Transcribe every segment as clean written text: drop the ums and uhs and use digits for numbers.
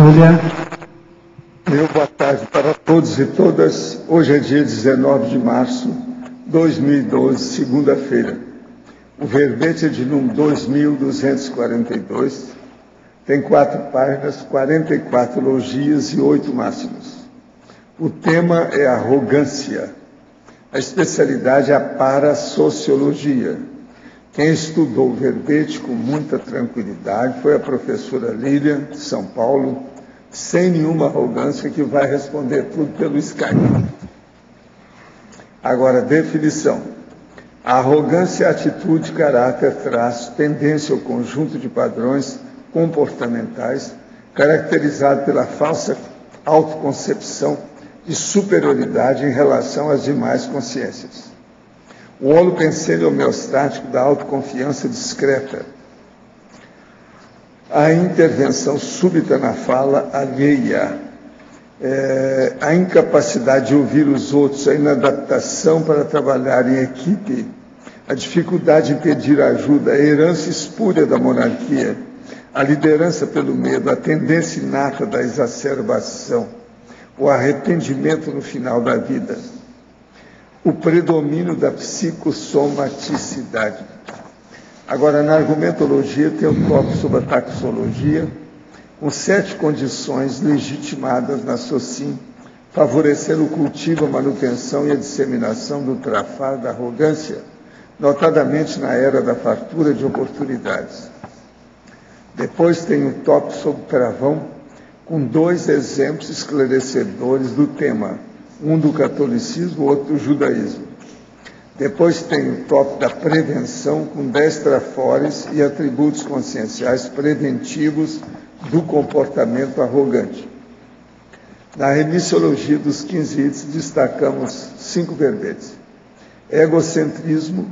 tertúlia. Meu boa tarde para todos e todas. Hoje é dia 19 de março de 2012, segunda-feira. O verbete é de número 2242, tem 4 páginas, 44 elogios e 8 máximos. O tema é arrogância. A especialidade é a parasociologia. Quem estudou o verbete com muita tranquilidade foi a professora Lilian, de São Paulo, sem nenhuma arrogância, que vai responder tudo pelo Skype. Agora, definição. A arrogância é atitude, caráter, traço, tendência ou conjunto de padrões comportamentais caracterizado pela falsa autoconcepção de superioridade em relação às demais consciências. O holopenselho homeostático da autoconfiança discreta. A intervenção súbita na fala alheia. A incapacidade de ouvir os outros, a inadaptação para trabalhar em equipe, a dificuldade em pedir ajuda, a herança espúria da monarquia, a liderança pelo medo, a tendência inata da exacerbação, o arrependimento no final da vida, o predomínio da psicossomaticidade. Agora, na argumentologia, tem um tópico sobre a taxologia, com 7 condições legitimadas na SOCIM, favorecendo o cultivo, a manutenção e a disseminação do trafar da arrogância, notadamente na era da fartura de oportunidades. Depois tem um tópico sobre travão, com 2 exemplos esclarecedores do tema, um do catolicismo, outro do judaísmo. Depois tem o tópico da prevenção, com 10 trafores e atributos conscienciais preventivos do comportamento arrogante. Na remissiologia dos 15 itens, destacamos 5 verbetes: egocentrismo,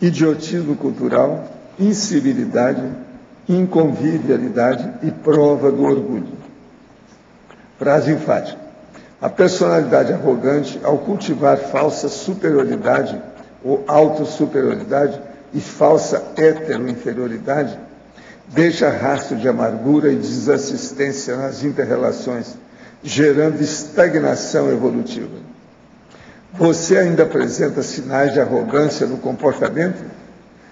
idiotismo cultural, incivilidade, inconvivialidade e prova do orgulho. Frase enfática. A personalidade arrogante, ao cultivar falsa superioridade ou autossuperioridade e falsa heteroinferioridade, deixa rastro de amargura e desassistência nas inter-relações, gerando estagnação evolutiva. Você ainda apresenta sinais de arrogância no comportamento?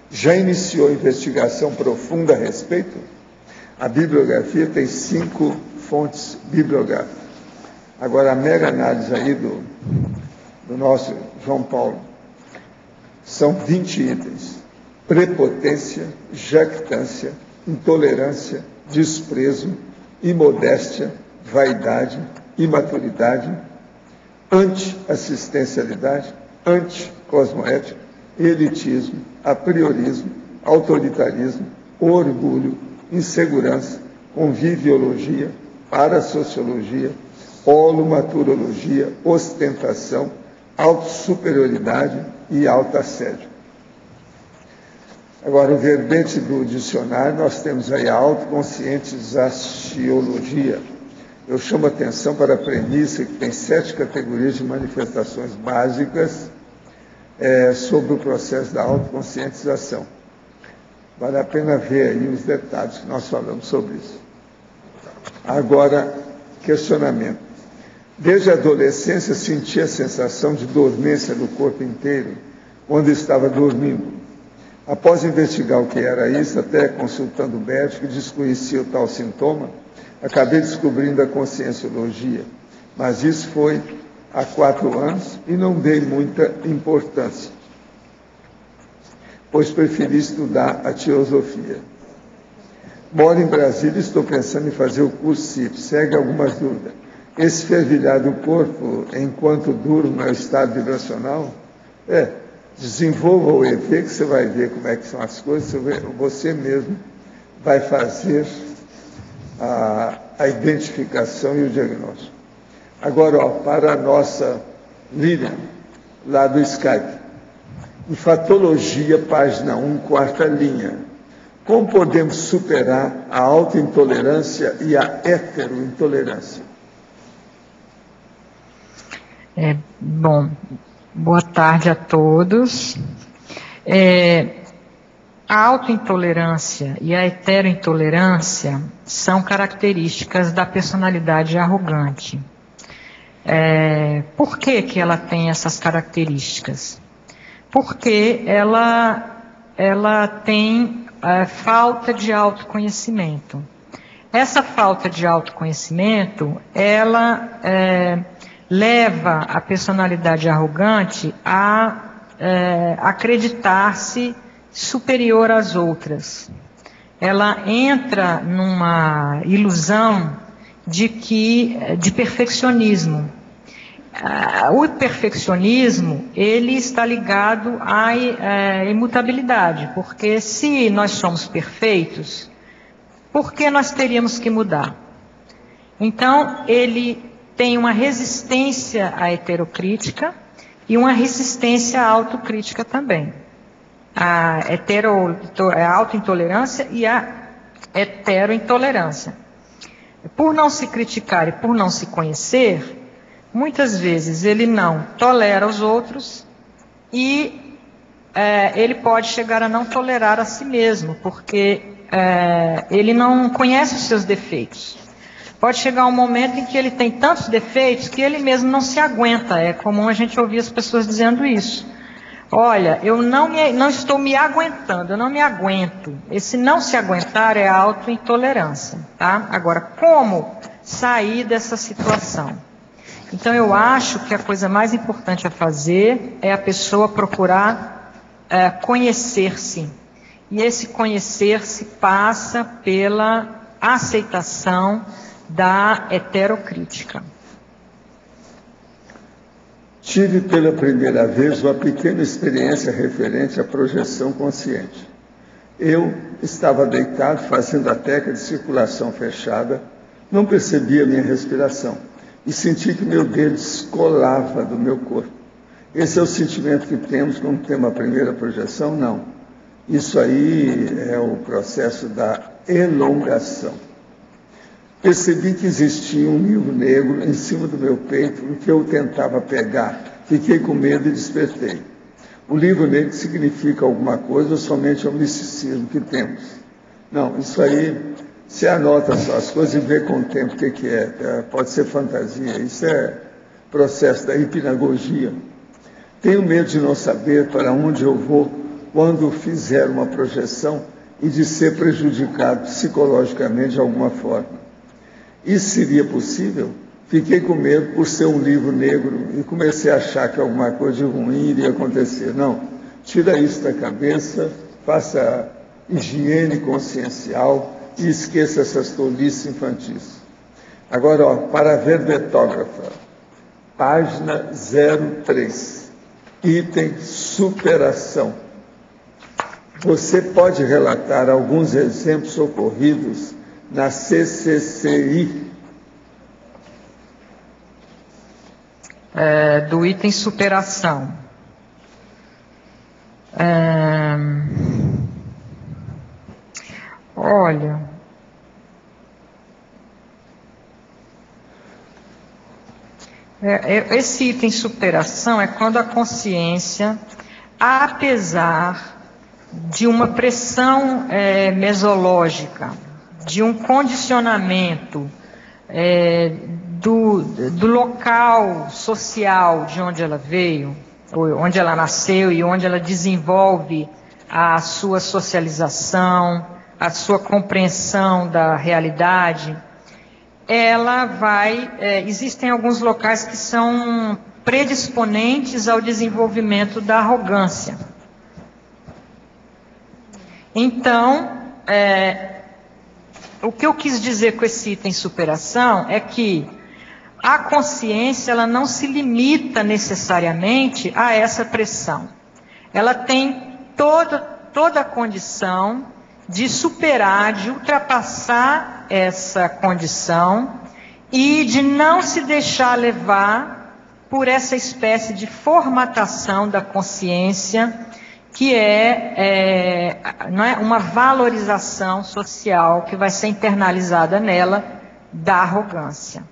Já iniciou investigação profunda a respeito? A bibliografia tem 5 fontes bibliográficas. Agora, a mega análise aí do nosso João Paulo. São 20 itens. Prepotência, jactância, intolerância, desprezo, imodéstia, vaidade, imaturidade, anti-assistencialidade, anti-cosmoética, elitismo, apriorismo, autoritarismo, orgulho, insegurança, conviviologia, parasociologia, holomaturologia, ostentação, autossuperioridade e autoassédio. Agora, o verbete do dicionário, nós temos aí a autoconscientizaciologia. Eu chamo a atenção para a premissa que tem 7 categorias de manifestações básicas sobre o processo da autoconscientização. Vale a pena ver aí os detalhes que nós falamos sobre isso. Agora, questionamento. Desde a adolescência, senti a sensação de dormência do corpo inteiro quando estava dormindo. Após investigar o que era isso, até consultando o médico, desconhecia o tal sintoma, acabei descobrindo a conscienciologia. Mas isso foi há 4 anos e não dei muita importância, pois preferi estudar a teosofia. Moro em Brasília e estou pensando em fazer o curso CIP. Segue algumas dúvidas. Esse fervilhar do corpo, enquanto durmo, é o estado vibracional? Desenvolva o EV, que você vai ver como é que são as coisas, você mesmo vai fazer a identificação e o diagnóstico. Agora, para a nossa Lilian, lá do Skype. Enfatologia, página 1, 4ª linha. Como podemos superar a autointolerância e a heterointolerância? Bom, boa tarde a todos. A autointolerância e a heterointolerância são características da personalidade arrogante. Por que que ela tem essas características? Porque ela tem falta de autoconhecimento. Essa falta de autoconhecimento, ela leva a personalidade arrogante a acreditar-se superior às outras. Ela entra numa ilusão de perfeccionismo. O perfeccionismo, ele está ligado à imutabilidade, porque se nós somos perfeitos, por que nós teríamos que mudar? Então, ele tem uma resistência à heterocrítica e uma resistência à autocrítica também. A autointolerância e a heterointolerância. Por não se criticar e por não se conhecer, muitas vezes ele não tolera os outros e ele pode chegar a não tolerar a si mesmo, porque ele não conhece os seus defeitos. Pode chegar um momento em que ele tem tantos defeitos que ele mesmo não se aguenta. É comum a gente ouvir as pessoas dizendo isso. Olha, eu não estou me aguentando, eu não me aguento. Esse não se aguentar é a autointolerância, tá? Agora, como sair dessa situação? Então, eu acho que a coisa mais importante a fazer é a pessoa procurar conhecer-se. E esse conhecer-se passa pela aceitação da heterocrítica. Tive pela primeira vez uma pequena experiência referente à projeção consciente. Eu estava deitado fazendo a técnica de circulação fechada, não percebia minha respiração e senti que meu dedo descolava do meu corpo. Esse é o sentimento que temos quando temos a primeira projeção? Não. Isso aí é o processo da elongação. Percebi que existia um livro negro em cima do meu peito, o que eu tentava pegar. Fiquei com medo e despertei. O livro negro significa alguma coisa ou somente é um misticismo que temos? Não, isso aí, você anota só as coisas e vê com o tempo o que é. Pode ser fantasia, isso é processo da hipnagogia. Tenho medo de não saber para onde eu vou quando fizer uma projeção e de ser prejudicado psicologicamente de alguma forma. Isso seria possível? Fiquei com medo por ser um livro negro e comecei a achar que alguma coisa de ruim iria acontecer. Não, tira isso da cabeça, faça higiene consciencial e esqueça essas tolices infantis. Agora, para a verbetógrafa, página 03, item superação. Você pode relatar alguns exemplos ocorridos na CCCI? Do item superação. Olha, esse item superação é quando a consciência, apesar de uma pressão mesológica, de um condicionamento do local social de onde ela veio, ou onde ela nasceu e onde ela desenvolve a sua socialização, a sua compreensão da realidade, ela vai... existem alguns locais que são predisponentes ao desenvolvimento da arrogância. Então, o que eu quis dizer com esse item superação é que a consciência ela não se limita necessariamente a essa pressão. Ela tem toda a condição de superar, de ultrapassar essa condição e de não se deixar levar por essa espécie de formatação da consciência que não é uma valorização social que vai ser internalizada nela da arrogância.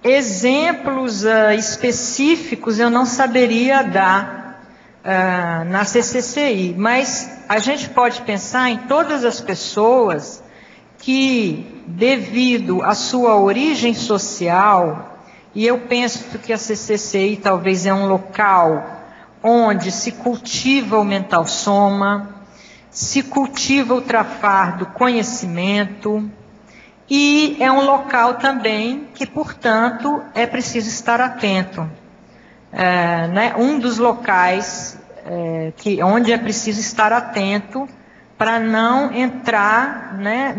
Exemplos específicos eu não saberia dar, na CCCI, mas a gente pode pensar em todas as pessoas que, devido à sua origem social, e eu penso que a CCCI talvez é um local onde se cultiva o mental soma, se cultiva o trafar do conhecimento, e é um local também que, portanto, é preciso estar atento. Né? Um dos locais onde é preciso estar atento para não entrar, né,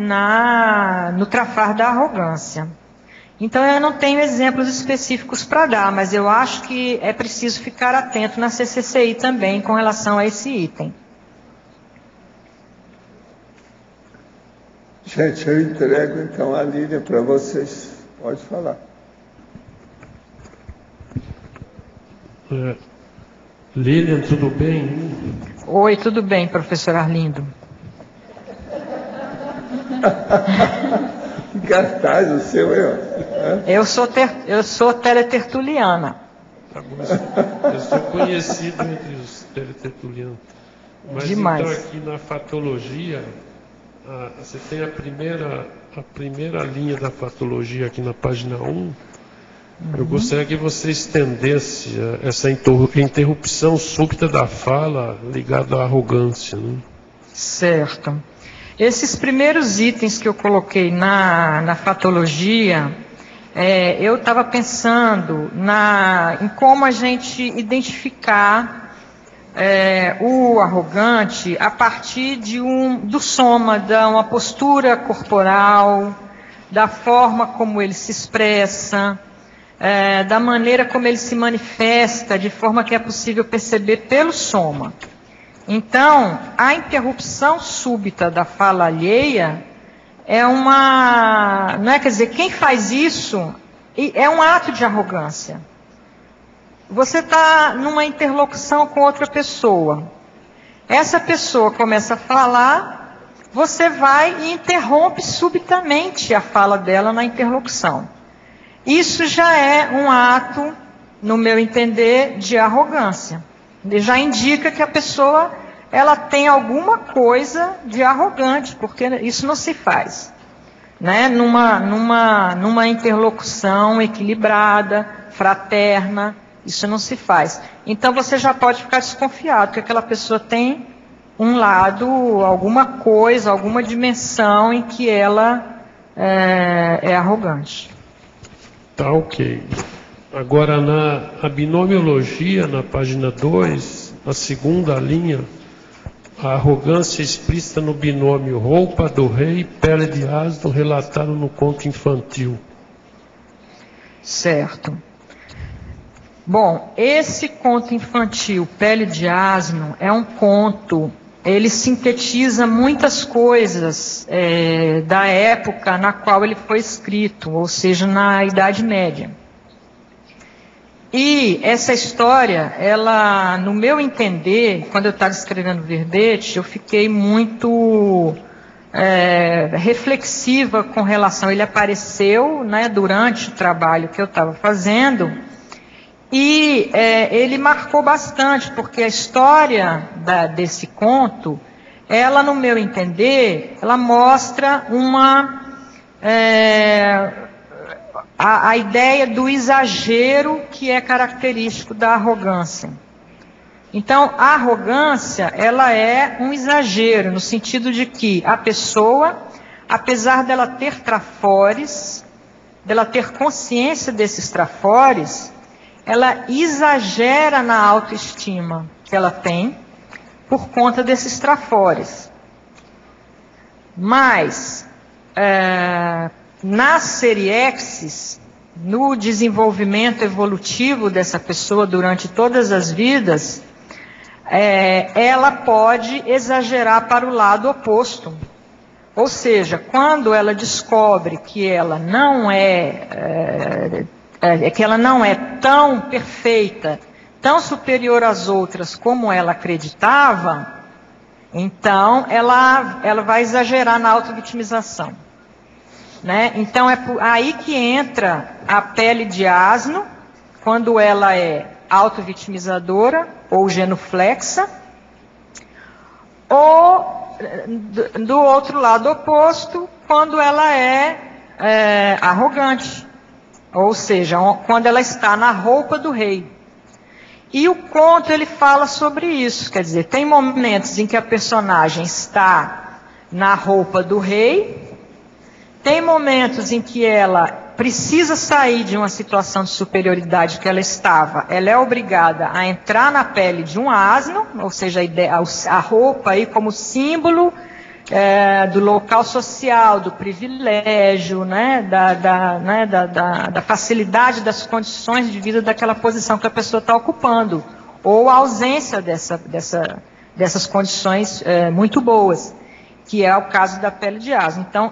no trafar da arrogância. Então, eu não tenho exemplos específicos para dar, mas eu acho que é preciso ficar atento na CCCI também com relação a esse item. Gente, eu entrego então a Lília para vocês. Pode falar. Lilian, tudo bem? Oi, tudo bem, professor Arlindo. Que cartaz o seu, Eu sou teletertuliana. Eu sou conhecido entre os teletertulianos. Mas demais. Então aqui na fatologia, você tem a primeira linha da fatologia aqui na página 1. Eu gostaria que você estendesse essa interrupção súbita da fala ligada à arrogância. Né? Certo. Esses primeiros itens que eu coloquei na fatologia, eu estava pensando em como a gente identificar o arrogante a partir do soma, de uma postura corporal, da forma como ele se expressa, da maneira como ele se manifesta, de forma que é possível perceber pelo soma. Então, a interrupção súbita da fala alheia não é, quer dizer, quem faz isso é um ato de arrogância. Você está numa interlocução com outra pessoa. Essa pessoa começa a falar, você vai e interrompe subitamente a fala dela na interlocução. Isso já é um ato, no meu entender, de arrogância. Ele já indica que a pessoa ela tem alguma coisa de arrogante, porque isso não se faz. Né? Numa interlocução equilibrada, fraterna, isso não se faz. Então você já pode ficar desconfiado que aquela pessoa tem um lado, alguma coisa, alguma dimensão em que ela é arrogante. Tá ok. Agora na binomiologia, na página 2, a segunda linha, a arrogância explícita no binômio roupa do rei e pele de asno relatado no conto infantil. Certo. Bom, esse conto infantil, Pele de Asno, é um conto, ele sintetiza muitas coisas da época na qual ele foi escrito, ou seja, na Idade Média. E essa história, ela, no meu entender, quando eu estava escrevendo o verbete, eu fiquei muito reflexiva com relação. Ele apareceu, né, durante o trabalho que eu estava fazendo, e ele marcou bastante, porque a história desse conto, ela, no meu entender, ela mostra a ideia do exagero que é característico da arrogância. Então, a arrogância, ela é um exagero, no sentido de que a pessoa, apesar dela ter trafores, dela ter consciência desses trafores, ela exagera na autoestima que ela tem por conta desses trafores. Mas, nas seriexes, no desenvolvimento evolutivo dessa pessoa durante todas as vidas, ela pode exagerar para o lado oposto. Ou seja, quando ela descobre que ela não é tão perfeita, tão superior às outras como ela acreditava, então ela vai exagerar na autovitimização. Né? Então é aí que entra a pele de asno, quando ela é auto-vitimizadora ou genuflexa, ou do outro lado oposto, quando ela é arrogante, ou seja, quando ela está na roupa do rei. E o conto ele fala sobre isso, quer dizer, tem momentos em que a personagem está na roupa do rei, tem momentos em que ela precisa sair de uma situação de superioridade que ela estava, ela é obrigada a entrar na pele de um asno, ou seja, a roupa aí como símbolo do local social, do privilégio, né, da facilidade das condições de vida daquela posição que a pessoa está ocupando, ou a ausência dessas condições muito boas, que é o caso da pele de asno. Então,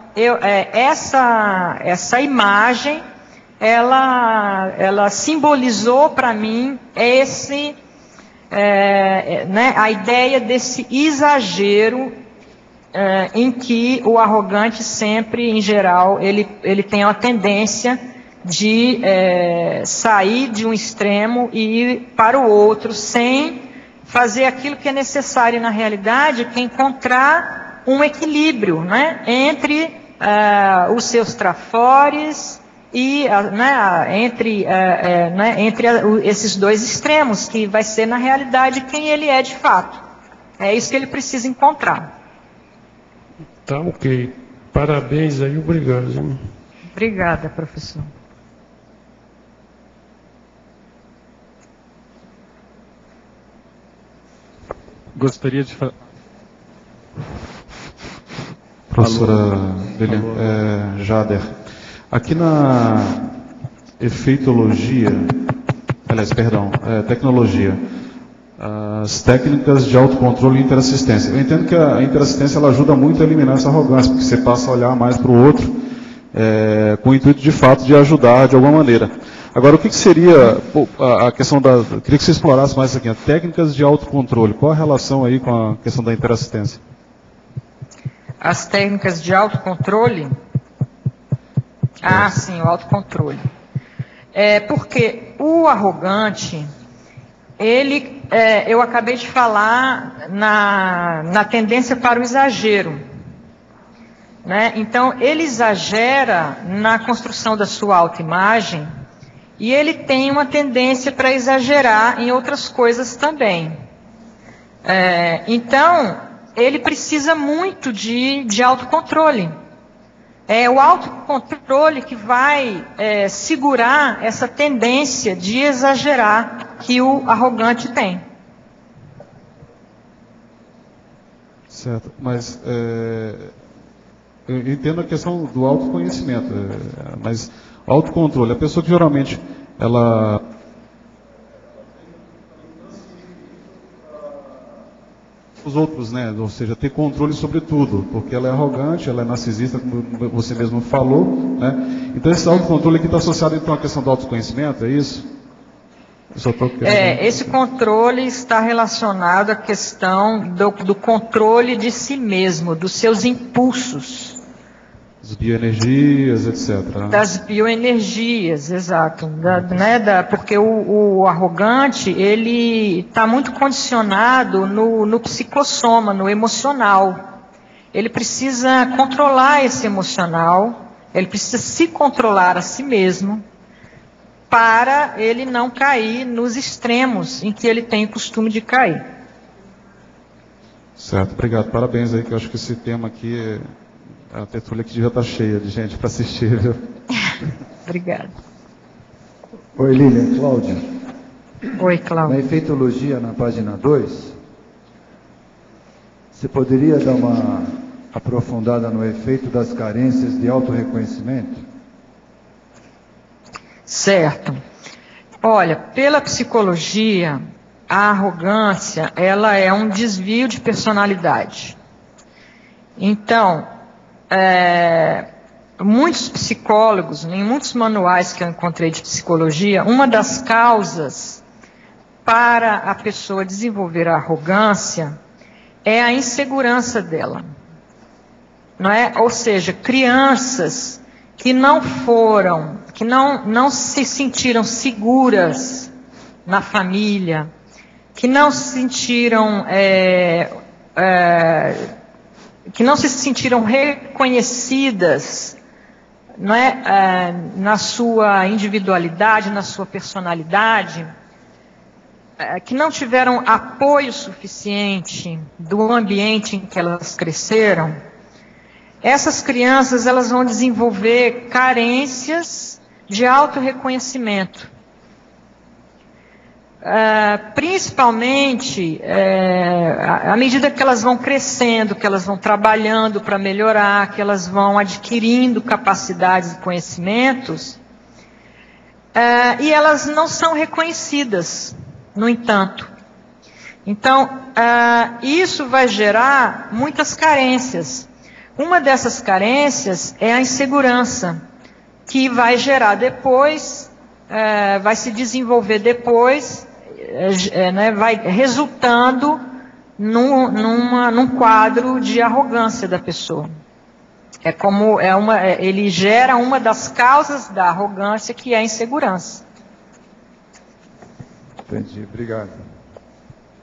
essa imagem, ela simbolizou para mim a ideia desse exagero em que o arrogante sempre, em geral, ele tem a tendência de sair de um extremo e ir para o outro, sem fazer aquilo que é necessário na realidade, que é encontrar um equilíbrio, né, entre os seus trafores e entre esses dois extremos, que vai ser na realidade quem ele é de fato. É isso que ele precisa encontrar. Tá ok. Parabéns aí, obrigado. Hein? Obrigada, professor. Gostaria de falar. Professora Jader, aqui na efeitologia, tecnologia, as técnicas de autocontrole e interassistência. Eu entendo que a interassistência ela ajuda muito a eliminar essa arrogância, porque você passa a olhar mais para o outro, com o intuito de fato de ajudar de alguma maneira. Agora, o que seria a questão da... Eu queria que você explorasse mais isso aqui, técnicas de autocontrole. Qual a relação aí com a questão da interassistência? As técnicas de autocontrole? Sim, o autocontrole. Porque o arrogante, eu acabei de falar na tendência para o exagero. Né? Então, ele exagera na construção da sua autoimagem e ele tem uma tendência para exagerar em outras coisas também. Então, ele precisa muito de autocontrole. É o autocontrole que vai segurar essa tendência de exagerar que o arrogante tem. Certo, mas eu entendo a questão do autoconhecimento, mas autocontrole, a pessoa que geralmente ela os outros, né? Ou seja, ter controle sobre tudo, porque ela é arrogante, ela é narcisista, como você mesmo falou, né? Então esse autocontrole aqui está associado então à questão do autoconhecimento, é isso? Esse controle está relacionado à questão do controle de si mesmo, dos seus impulsos. As bioenergias, etc. Das bioenergias, exato. Porque o arrogante, ele está muito condicionado no psicossoma, no emocional. Ele precisa controlar esse emocional, ele precisa se controlar a si mesmo, para ele não cair nos extremos em que ele tem o costume de cair. Certo, obrigado. Parabéns aí, que eu acho que esse tema aqui... A tertúlia aqui já está cheia de gente para assistir, viu? Obrigada. Oi, Lilian, Cláudia. Oi, Cláudia. Na efeitologia, na página 2, você poderia dar uma aprofundada no efeito das carências de autorreconhecimento? Certo. Olha, pela psicologia, a arrogância, ela é um desvio de personalidade. Então, muitos psicólogos, em muitos manuais que eu encontrei de psicologia, uma das causas para a pessoa desenvolver a arrogância é a insegurança dela. Não é? Ou seja, crianças que não se sentiram seguras na família, que não se sentiram reconhecidas, não é, na sua individualidade, na sua personalidade, que não tiveram apoio suficiente do ambiente em que elas cresceram, essas crianças elas vão desenvolver carências de autorreconhecimento. Principalmente à medida que elas vão crescendo, que elas vão trabalhando para melhorar, que elas vão adquirindo capacidades e conhecimentos, e elas não são reconhecidas, no entanto. Então, isso vai gerar muitas carências. Uma dessas carências é a insegurança, que vai gerar depois, vai se desenvolver depois, vai resultando num quadro de arrogância da pessoa. Ele gera uma das causas da arrogância, que é a insegurança. Entendi, obrigado.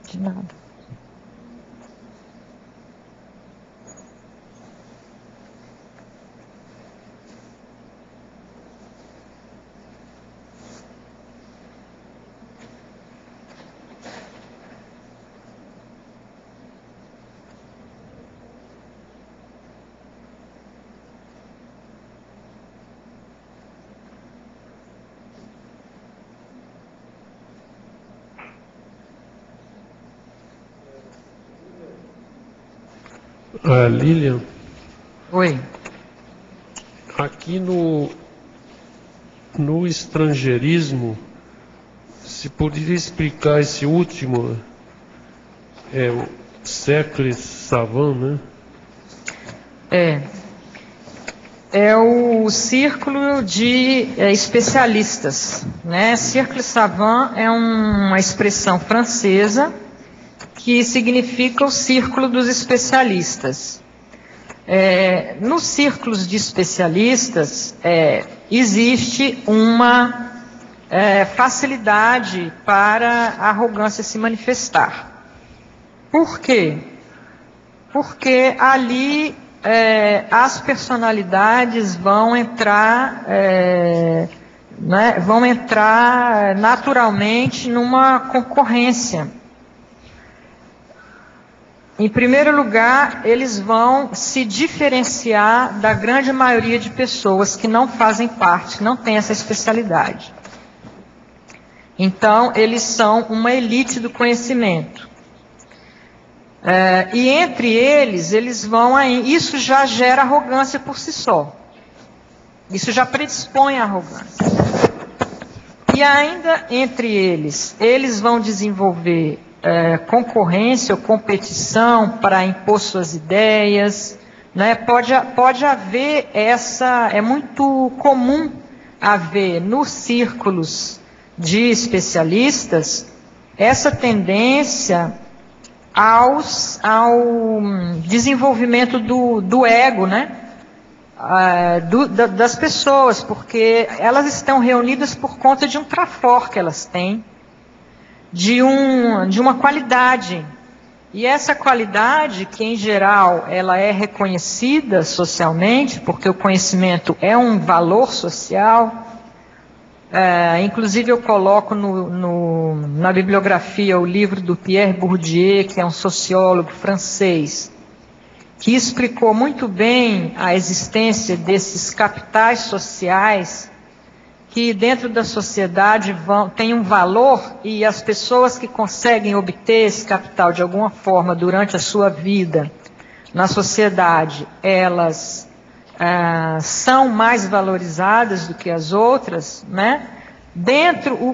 De nada. Lilian. Oi. Aqui no estrangeirismo, se poderia explicar esse último, o Cercle Savant, né? É o círculo de especialistas, né? Cercle Savant é uma expressão francesa que significa o círculo dos especialistas. Nos círculos de especialistas existe uma facilidade para a arrogância se manifestar. Por quê? Porque ali as personalidades vão entrar naturalmente numa concorrência. Em primeiro lugar, eles vão se diferenciar da grande maioria de pessoas que não fazem parte, que não têm essa especialidade. Então, eles são uma elite do conhecimento. E entre eles vão aí. Isso já gera arrogância por si só. Isso já predispõe à arrogância. E ainda entre eles vão desenvolver concorrência ou competição para impor suas ideias, né? Pode haver é muito comum haver nos círculos de especialistas essa tendência ao desenvolvimento do ego, né? Das pessoas, porque elas estão reunidas por conta de um trafor que elas têm, de uma qualidade. E essa qualidade, que em geral ela é reconhecida socialmente, porque o conhecimento é um valor social. Inclusive eu coloco na bibliografia o livro do Pierre Bourdieu, que é um sociólogo francês, que explicou muito bem a existência desses capitais sociais que dentro da sociedade têm um valor, e as pessoas que conseguem obter esse capital de alguma forma durante a sua vida na sociedade, elas são mais valorizadas do que as outras, né?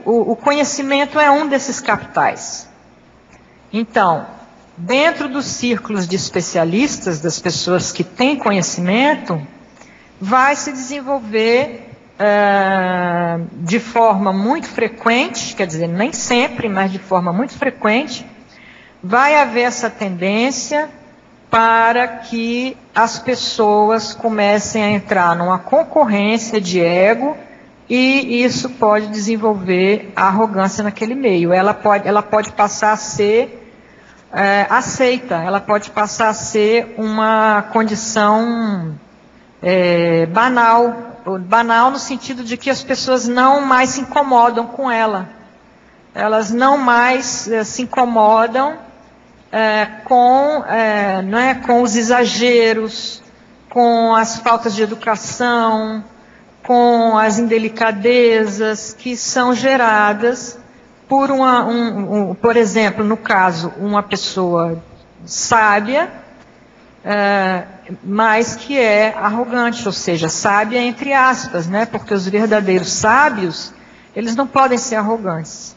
O conhecimento é um desses capitais. Então, dentro dos círculos de especialistas, das pessoas que têm conhecimento, vai se desenvolver de forma muito frequente, quer dizer, nem sempre, mas de forma muito frequente, vai haver essa tendência para que as pessoas comecem a entrar numa concorrência de ego e isso pode desenvolver a arrogância naquele meio. Ela pode passar a ser aceita, ela pode passar a ser uma condição banal no sentido de que as pessoas não mais se incomodam com ela. Elas não mais se incomodam com os exageros, com as faltas de educação, com as indelicadezas que são geradas por por exemplo, no caso, uma pessoa sábia, mas que é arrogante, ou seja, sábia entre aspas, né? Porque os verdadeiros sábios, eles não podem ser arrogantes.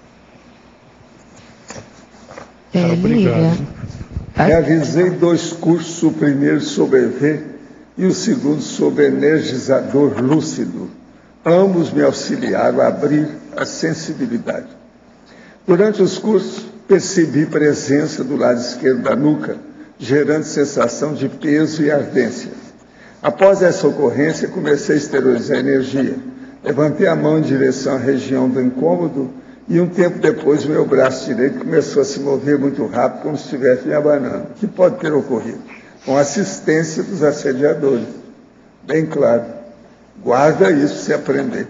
Obrigado. Realizei 2 cursos, o primeiro sobre EV e o segundo sobre energizador lúcido. Ambos me auxiliaram a abrir a sensibilidade. Durante os cursos, percebi presença do lado esquerdo da nuca, gerando sensação de peso e ardência. Após essa ocorrência, comecei a esterilizar a energia. Levantei a mão em direção à região do incômodo e um tempo depois o meu braço direito começou a se mover muito rápido, como se estivesse me abanando. O que pode ter ocorrido? Com assistência dos assediadores. Bem claro. Guarda isso para você aprender.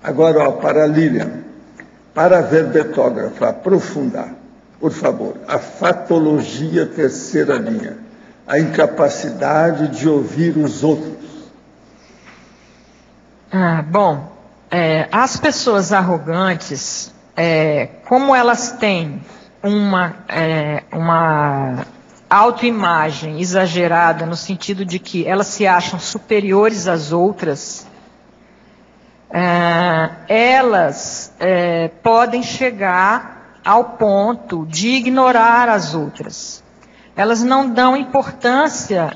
Agora, para a Lilian. Para a verbetógrafa aprofundar, por favor, a fatologia terceira linha, a incapacidade de ouvir os outros. As pessoas arrogantes, como elas têm uma autoimagem exagerada, no sentido de que elas se acham superiores às outras, elas podem chegar ao ponto de ignorar as outras. Elas não dão a importância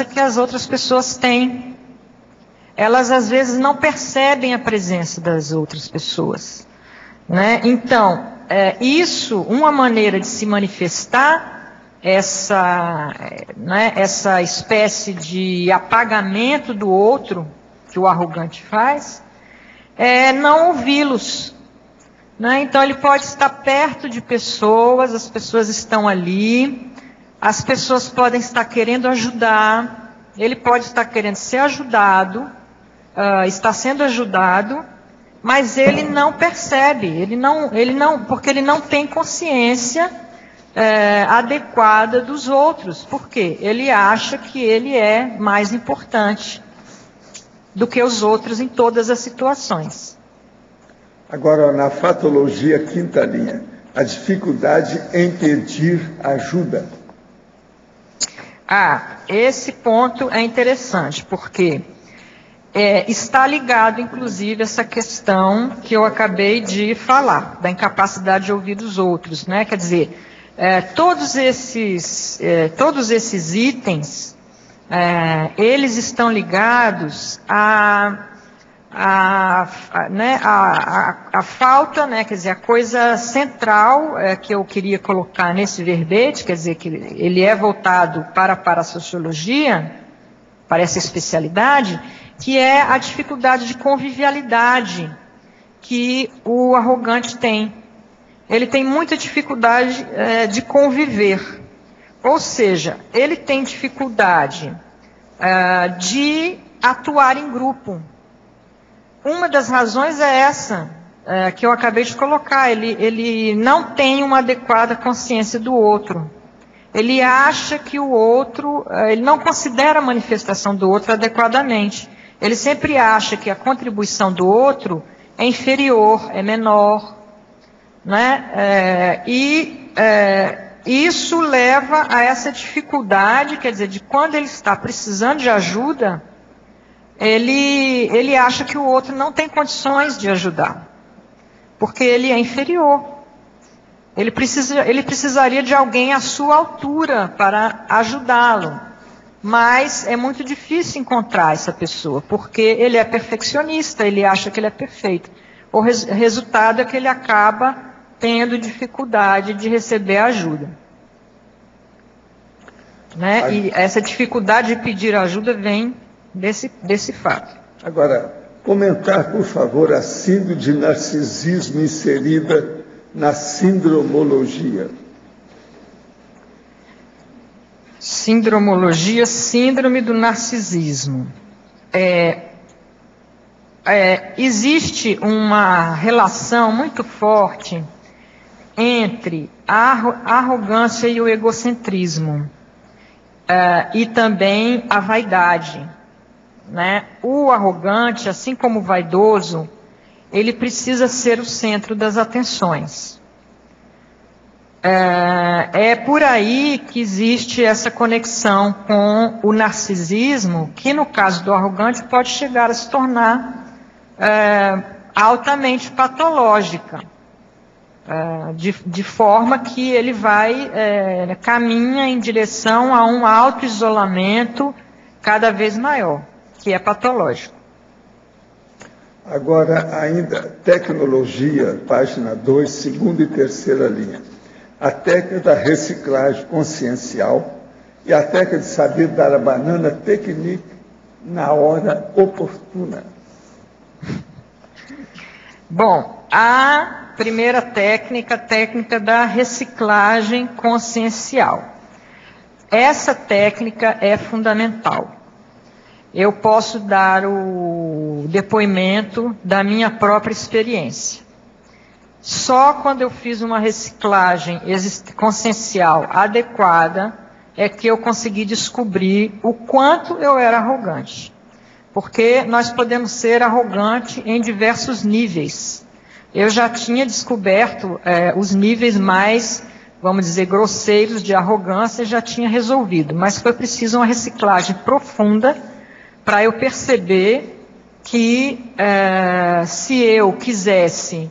que as outras pessoas têm. Elas, às vezes, não percebem a presença das outras pessoas, né? Então, uma maneira de se manifestar essa espécie de apagamento do outro, que o arrogante faz, não ouvi-los, né? Então ele pode estar perto de pessoas, as pessoas estão ali, as pessoas podem estar querendo ajudar, ele pode estar querendo ser ajudado, está sendo ajudado, mas ele não percebe, porque ele não tem consciência adequada dos outros, porque ele acha que ele é mais importante do que os outros em todas as situações. Agora, na fatologia quinta linha, a dificuldade em pedir ajuda. Esse ponto é interessante, porque está ligado, inclusive, a essa questão que eu acabei de falar, da incapacidade de ouvir os outros, né? Quer dizer, todos esses itens, eles estão ligados à falta, né, quer dizer, a coisa central que eu queria colocar nesse verbete, quer dizer, que ele é voltado para a parapsicologia, para essa especialidade, que é a dificuldade de convivialidade que o arrogante tem. Ele tem muita dificuldade de conviver, ou seja, ele tem dificuldade de atuar em grupo. Uma das razões é essa, que eu acabei de colocar. Ele não tem uma adequada consciência do outro. Ele acha que o outro, ele não considera a manifestação do outro adequadamente. Ele sempre acha que a contribuição do outro é inferior, é menor, né? Isso leva a essa dificuldade, quer dizer, de quando ele está precisando de ajuda, ele acha que o outro não tem condições de ajudar, porque ele é inferior. Ele precisaria de alguém à sua altura para ajudá-lo, mas é muito difícil encontrar essa pessoa, porque ele é perfeccionista, ele acha que ele é perfeito. O resultado é que ele acaba tendo dificuldade de receber ajuda, né? E essa dificuldade de pedir ajuda vem desse fato. Agora, comentar, por favor, a síndrome de narcisismo inserida na sindromologia. Sindromologia, síndrome do narcisismo. Existe uma relação muito forte entre a arrogância e o egocentrismo, e também a vaidade, né? O arrogante, assim como o vaidoso, ele precisa ser o centro das atenções. É por aí que existe essa conexão com o narcisismo, que no caso do arrogante pode chegar a se tornar altamente patológica, de forma que ele caminha em direção a um auto-isolamento cada vez maior, que é patológico. Agora, ainda, tecnologia, página 2, segunda e terceira linha. A técnica da reciclagem consciencial e a técnica de saber dar a banana technique na hora oportuna. Bom, a primeira técnica, a técnica da reciclagem consciencial. Essa técnica é fundamental. Eu posso dar o depoimento da minha própria experiência. Só quando eu fiz uma reciclagem consciencial adequada é que eu consegui descobrir o quanto eu era arrogante. Porque nós podemos ser arrogantes em diversos níveis. Eu já tinha descoberto os níveis mais, vamos dizer, grosseiros de arrogância, já tinha resolvido. Mas foi preciso uma reciclagem profunda para eu perceber que se eu quisesse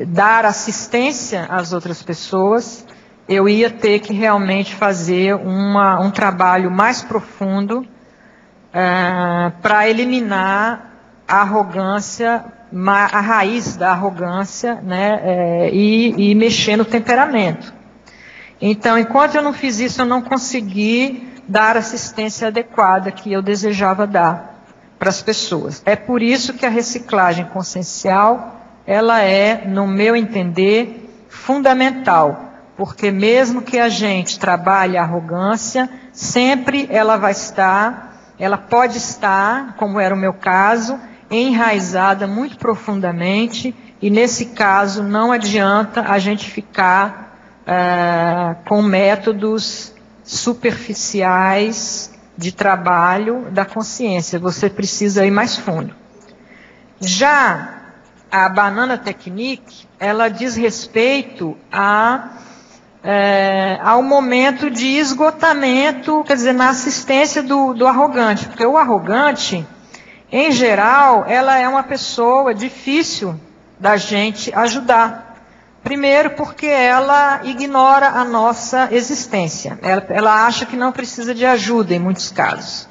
dar assistência às outras pessoas, eu ia ter que realmente fazer um trabalho mais profundo para eliminar a arrogância, a raiz da arrogância, né, e mexer no temperamento. Então, enquanto eu não fiz isso, eu não consegui dar a assistência adequada que eu desejava dar para as pessoas. É por isso que a reciclagem consciencial, ela é, no meu entender, fundamental, porque mesmo que a gente trabalhe a arrogância, sempre ela pode estar, como era o meu caso, enraizada muito profundamente, e nesse caso não adianta a gente ficar com métodos superficiais de trabalho da consciência. Você precisa ir mais fundo. Já a banana technique, ela diz respeito ao momento de esgotamento, quer dizer, na assistência do arrogante. Porque o arrogante, em geral, ela é uma pessoa difícil da gente ajudar. Primeiro, porque ela ignora a nossa existência. Ela acha que não precisa de ajuda em muitos casos.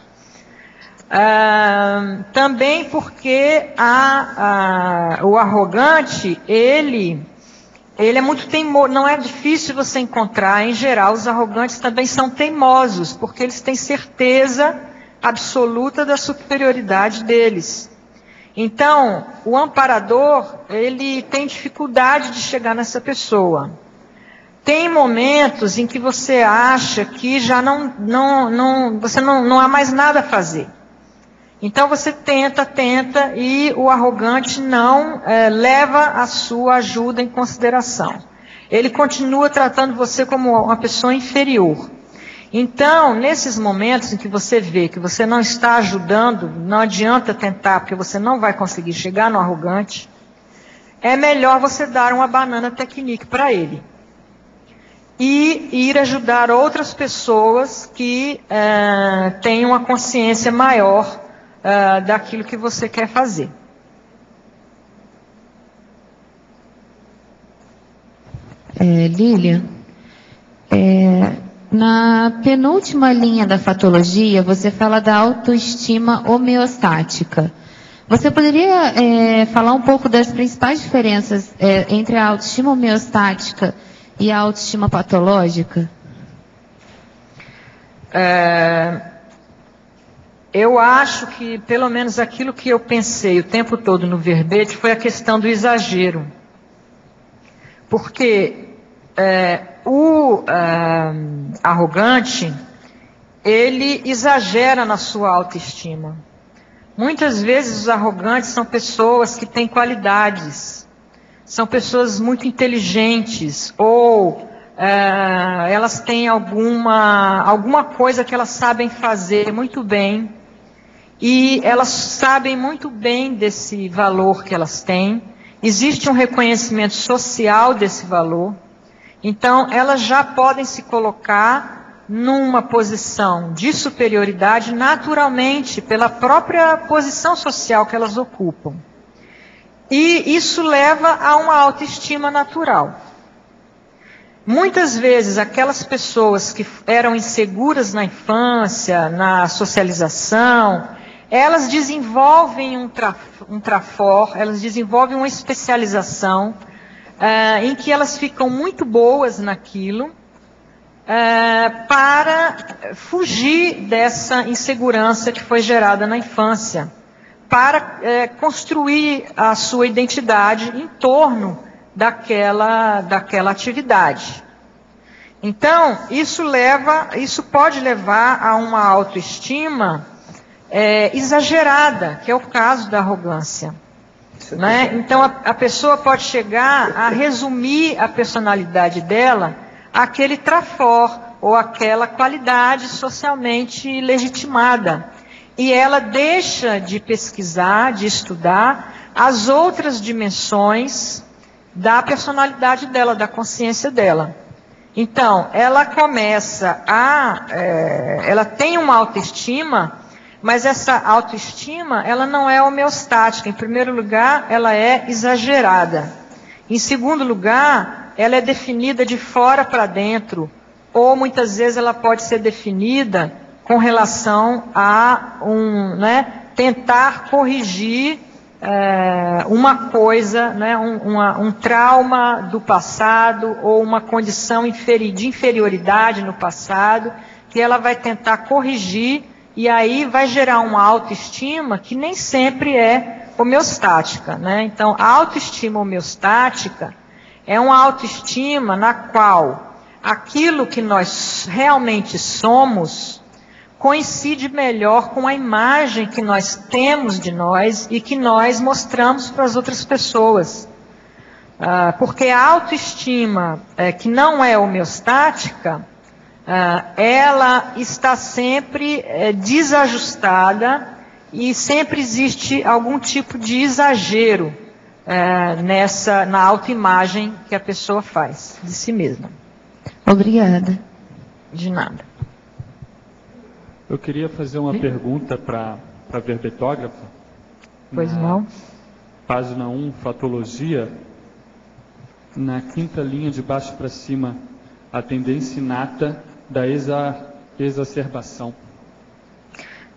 Também porque o arrogante, ele é muito teimoso. Não é difícil você encontrar, em geral, os arrogantes também são teimosos, porque eles têm certeza absoluta da superioridade deles. Então, o amparador, ele tem dificuldade de chegar nessa pessoa. Tem momentos em que você acha que já não há mais nada a fazer. Então você tenta, e o arrogante não leva a sua ajuda em consideração. Ele continua tratando você como uma pessoa inferior. Então, nesses momentos em que você vê que você não está ajudando, não adianta tentar, porque você não vai conseguir chegar no arrogante, é melhor você dar uma banana technique para ele. E ir ajudar outras pessoas que têm uma consciência maior daquilo que você quer fazer. Lília, na penúltima linha da fatologia, você fala da autoestima homeostática. Você poderia falar um pouco das principais diferenças entre a autoestima homeostática e a autoestima patológica? Eu acho que, pelo menos aquilo que eu pensei o tempo todo no verbete, foi a questão do exagero. Porque o arrogante, ele exagera na sua autoestima. Muitas vezes os arrogantes são pessoas que têm qualidades, são pessoas muito inteligentes, ou elas têm alguma coisa que elas sabem fazer muito bem, e elas sabem muito bem desse valor que elas têm, existe um reconhecimento social desse valor, então elas já podem se colocar numa posição de superioridade naturalmente, pela própria posição social que elas ocupam. E isso leva a uma autoestima natural. Muitas vezes aquelas pessoas que eram inseguras na infância, na socialização, elas desenvolvem um trafor, elas desenvolvem uma especialização em que elas ficam muito boas naquilo para fugir dessa insegurança que foi gerada na infância, para construir a sua identidade em torno daquela atividade. Então, isso pode levar a uma autoestima exagerada, que é o caso da arrogância. Né? Então, a pessoa pode chegar a resumir a personalidade dela àquele trafor, ou aquela qualidade socialmente legitimada. E ela deixa de pesquisar, de estudar as outras dimensões da personalidade dela, da consciência dela. Então, ela começa ela tem uma autoestima, mas essa autoestima, ela não é homeostática. Em primeiro lugar, ela é exagerada. Em segundo lugar, ela é definida de fora para dentro, ou muitas vezes ela pode ser definida com relação a tentar corrigir uma coisa, né, um trauma do passado, ou uma condição de inferioridade no passado, que ela vai tentar corrigir, e aí vai gerar uma autoestima que nem sempre é homeostática. Né? Então, a autoestima homeostática é uma autoestima na qual aquilo que nós realmente somos coincide melhor com a imagem que nós temos de nós e que nós mostramos para as outras pessoas. Porque a autoestima que não é homeostática, ela está sempre desajustada e sempre existe algum tipo de exagero na autoimagem que a pessoa faz de si mesma. Obrigada. De nada. Eu queria fazer uma pergunta para a verbetógrafa. Pois não. Página 1, fatologia, na quinta linha de baixo para cima, a tendência inata da exacerbação.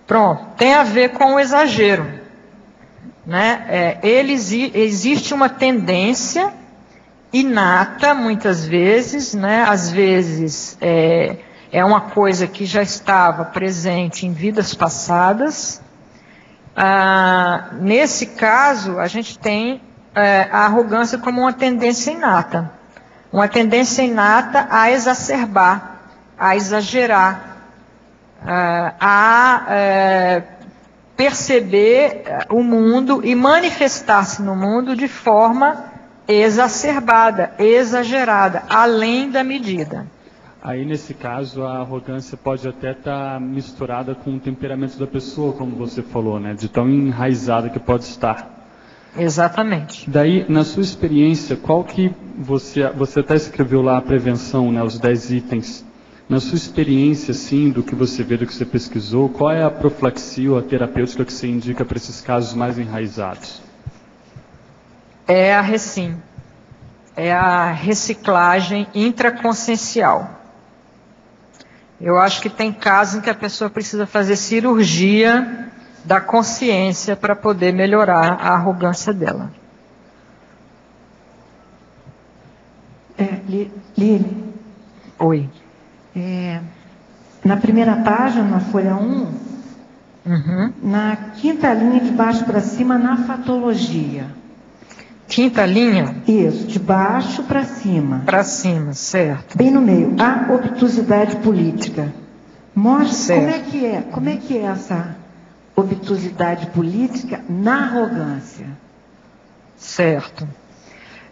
Pronto, tem a ver com o exagero. Né? Existe uma tendência inata, muitas vezes, né? Às vezes é uma coisa que já estava presente em vidas passadas. Nesse caso, a gente tem a arrogância como uma tendência inata. Uma tendência inata a exacerbar, a exagerar, a perceber o mundo e manifestar-se no mundo de forma exacerbada, exagerada, além da medida. Aí, nesse caso, a arrogância pode até estar misturada com o temperamento da pessoa, como você falou, né? De tão enraizada que pode estar. Exatamente. Daí, na sua experiência, qual que você até escreveu lá a prevenção, né? Os 10 itens. Na sua experiência, assim, do que você vê, do que você pesquisou, qual é a profilaxia ou a terapêutica que você indica para esses casos mais enraizados? É a recim. É a reciclagem intraconsciencial. Eu acho que tem casos em que a pessoa precisa fazer cirurgia da consciência para poder melhorar a arrogância dela. Lili. Oi. Na primeira página, na folha 1, Na quinta linha, de baixo para cima, na fatologia. Quinta linha? Isso, de baixo para cima. Para cima, certo. Bem no meio, a obtusidade política. Mostra como é que é essa obtusidade política na arrogância. Certo.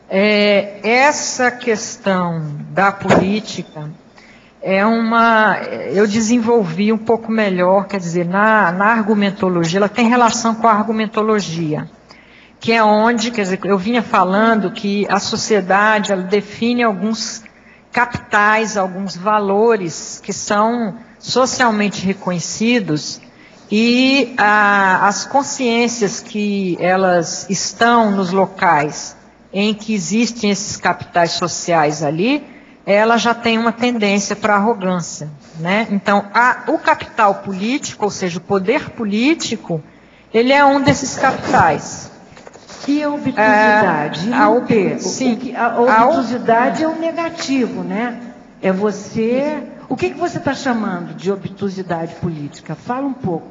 Essa questão da política eu desenvolvi um pouco melhor, quer dizer, na argumentologia, ela tem relação com a argumentologia, que é onde, quer dizer, eu vinha falando que a sociedade, ela define alguns capitais, alguns valores que são socialmente reconhecidos, e as consciências que elas estão nos locais em que existem esses capitais sociais ali, ela já tem uma tendência para arrogância, né? Então, o capital político, ou seja, o poder político, ele é um desses capitais. E a obtusidade? A obtusidade é o negativo, né? É você... O que você está chamando de obtusidade política? Fala um pouco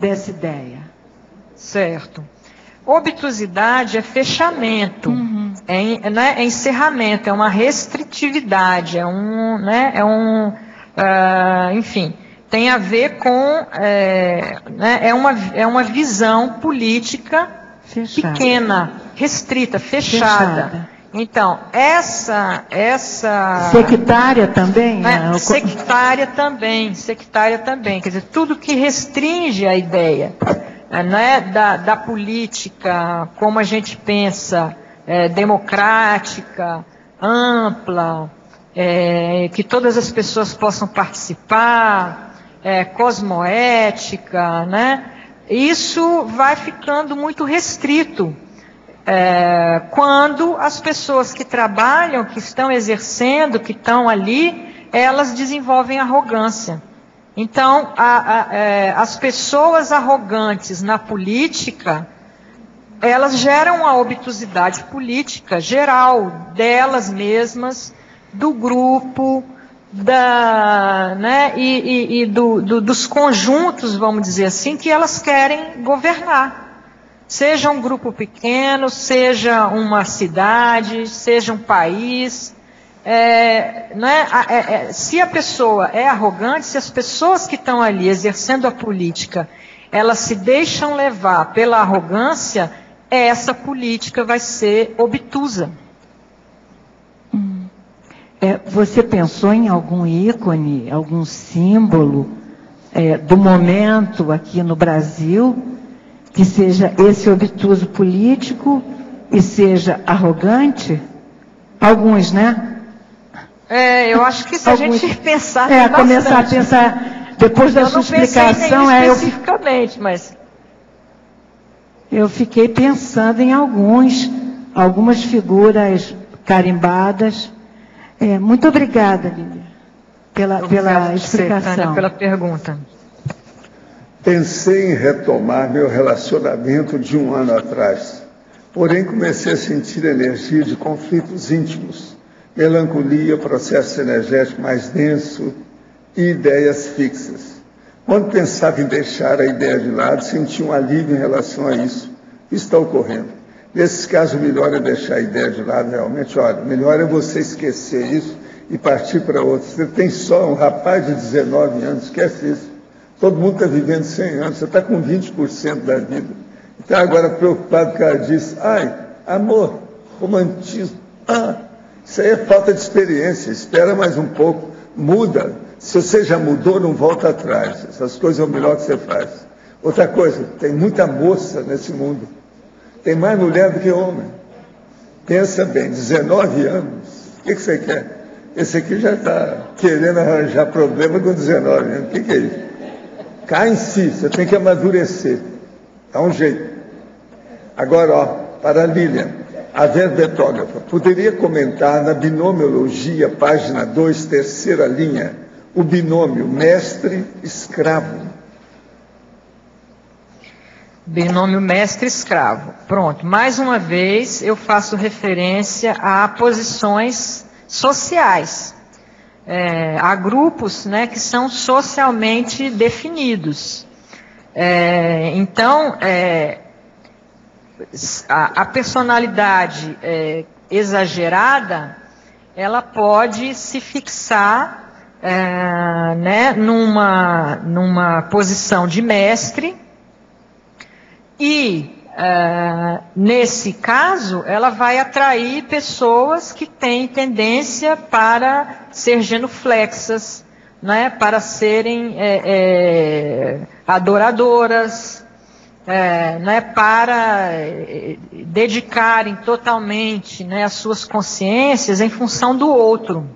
dessa ideia. Certo. Obtusidade é fechamento, é encerramento, é uma restritividade, enfim, tem a ver com, é uma visão política pequena, restrita, fechada. Então, essa sectária também? Sectária também, quer dizer, tudo que restringe a ideia, da política, como a gente pensa, democrática, ampla, que todas as pessoas possam participar, cosmoética, né? Isso vai ficando muito restrito quando as pessoas que trabalham, que estão exercendo, que estão ali, elas desenvolvem arrogância. Então, as pessoas arrogantes na política, elas geram uma obtusidade política geral, delas mesmas, do grupo, dos conjuntos, vamos dizer assim, que elas querem governar. Seja um grupo pequeno, seja uma cidade, seja um país. Se a pessoa é arrogante, se as pessoas que estão ali exercendo a política, elas se deixam levar pela arrogância, essa política vai ser obtusa. Você pensou em algum ícone, algum símbolo do momento aqui no Brasil, que seja esse obtuso político e seja arrogante? Alguns, né? Eu acho que se a gente pensar... começar a pensar, depois da sua explicação... especificamente, mas... Eu fiquei pensando em algumas figuras carimbadas. Muito obrigada, Lília, pela explicação. Tânia, pela pergunta. Pensei em retomar meu relacionamento de 1 ano atrás, porém comecei a sentir energia de conflitos íntimos, melancolia, processo energético mais denso e ideias fixas. Quando pensava em deixar a ideia de lado, senti um alívio em relação a isso. Isso está ocorrendo. Nesses casos, o melhor é deixar a ideia de lado realmente. Olha, o melhor é você esquecer isso e partir para outro. Você tem só um rapaz de 19 anos, esquece isso. Todo mundo está vivendo 100 anos, você está com 20% da vida. Então agora preocupado porque ela diz, amor, romantismo, isso aí é falta de experiência, espera mais um pouco, muda. Se você já mudou, não volta atrás. Essas coisas é o melhor que você faz. Outra coisa, tem muita moça nesse mundo. Tem mais mulher do que homem. Pensa bem, 19 anos, o que você quer? Esse aqui já está querendo arranjar problema com 19 anos. O que é isso? Cai em si, você tem que amadurecer. Dá um jeito. Agora, para a Lilian, a verbetógrafa, poderia comentar na binomiologia, página 2, terceira linha, o binômio mestre-escravo. Binômio mestre-escravo. Pronto, mais uma vez eu faço referência a posições sociais. Há grupos, né, que são socialmente definidos. Então, a personalidade exagerada, ela pode se fixar né, numa posição de mestre e, nesse caso, ela vai atrair pessoas que têm tendência para ser genuflexas, né, para serem adoradoras, né, para dedicarem totalmente, né, as suas consciências em função do outro.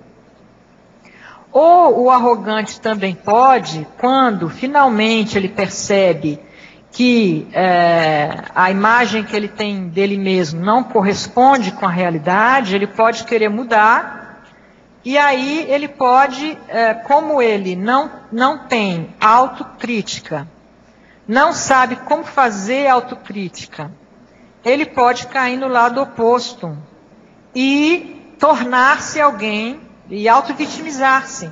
Ou o arrogante também pode, quando finalmente ele percebe que a imagem que ele tem dele mesmo não corresponde com a realidade, ele pode querer mudar, e aí ele pode, como ele não tem autocrítica, não sabe como fazer autocrítica, ele pode cair no lado oposto e tornar-se alguém, e auto-vitimizar-se,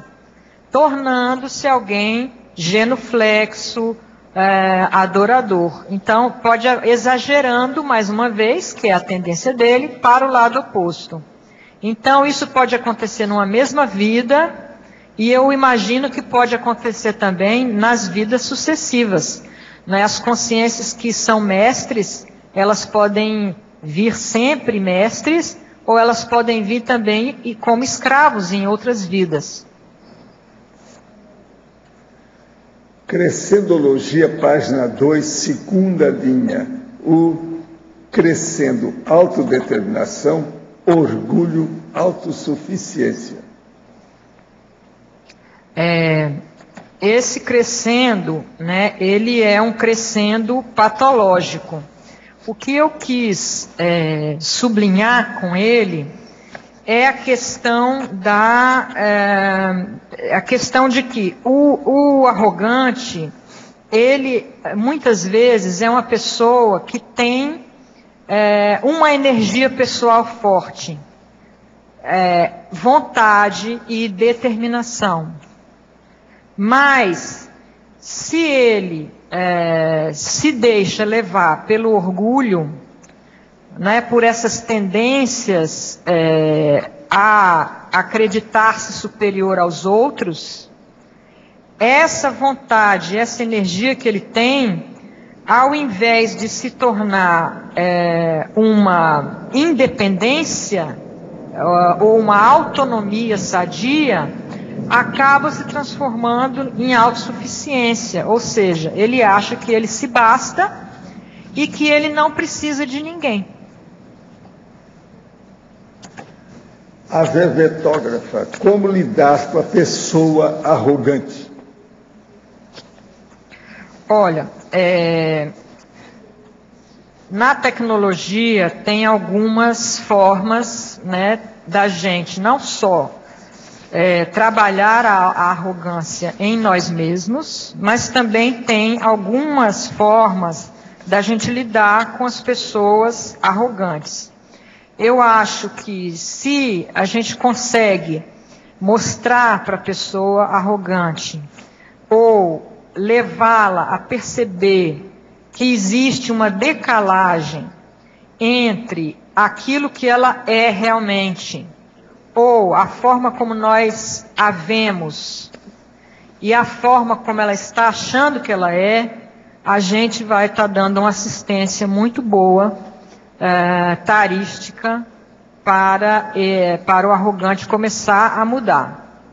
tornando-se alguém genuflexo, adorador. Então, pode exagerando, mais uma vez, que é a tendência dele, para o lado oposto. Então, isso pode acontecer numa mesma vida, e eu imagino que pode acontecer também nas vidas sucessivas. Né? As consciências que são mestres, elas podem vir sempre mestres, ou elas podem vir também como escravos em outras vidas. Crescendologia, página 2, segunda linha. O crescendo, autodeterminação, orgulho, autossuficiência. Esse crescendo, né, ele é um crescendo patológico. O que eu quis sublinhar com ele é a questão a questão de que o arrogante, ele muitas vezes é uma pessoa que tem uma energia pessoal forte, vontade e determinação. Mas se ele se deixa levar pelo orgulho, né, por essas tendências a acreditar-se superior aos outros, essa vontade, essa energia que ele tem, ao invés de se tornar uma independência ou uma autonomia sadia, acaba se transformando em autossuficiência, ou seja, ele acha que ele se basta e que ele não precisa de ninguém. A verbetógrafa, como lidar com a pessoa arrogante? Olha, na tecnologia tem algumas formas, né, da gente não só trabalhar a arrogância em nós mesmos, mas também tem algumas formas da gente lidar com as pessoas arrogantes. Eu acho que se a gente consegue mostrar para a pessoa arrogante ou levá-la a perceber que existe uma decalagem entre aquilo que ela é realmente, ou a forma como nós a vemos e a forma como ela está achando que ela é, a gente vai estar dando uma assistência muito boa, tarística, para o arrogante começar a mudar.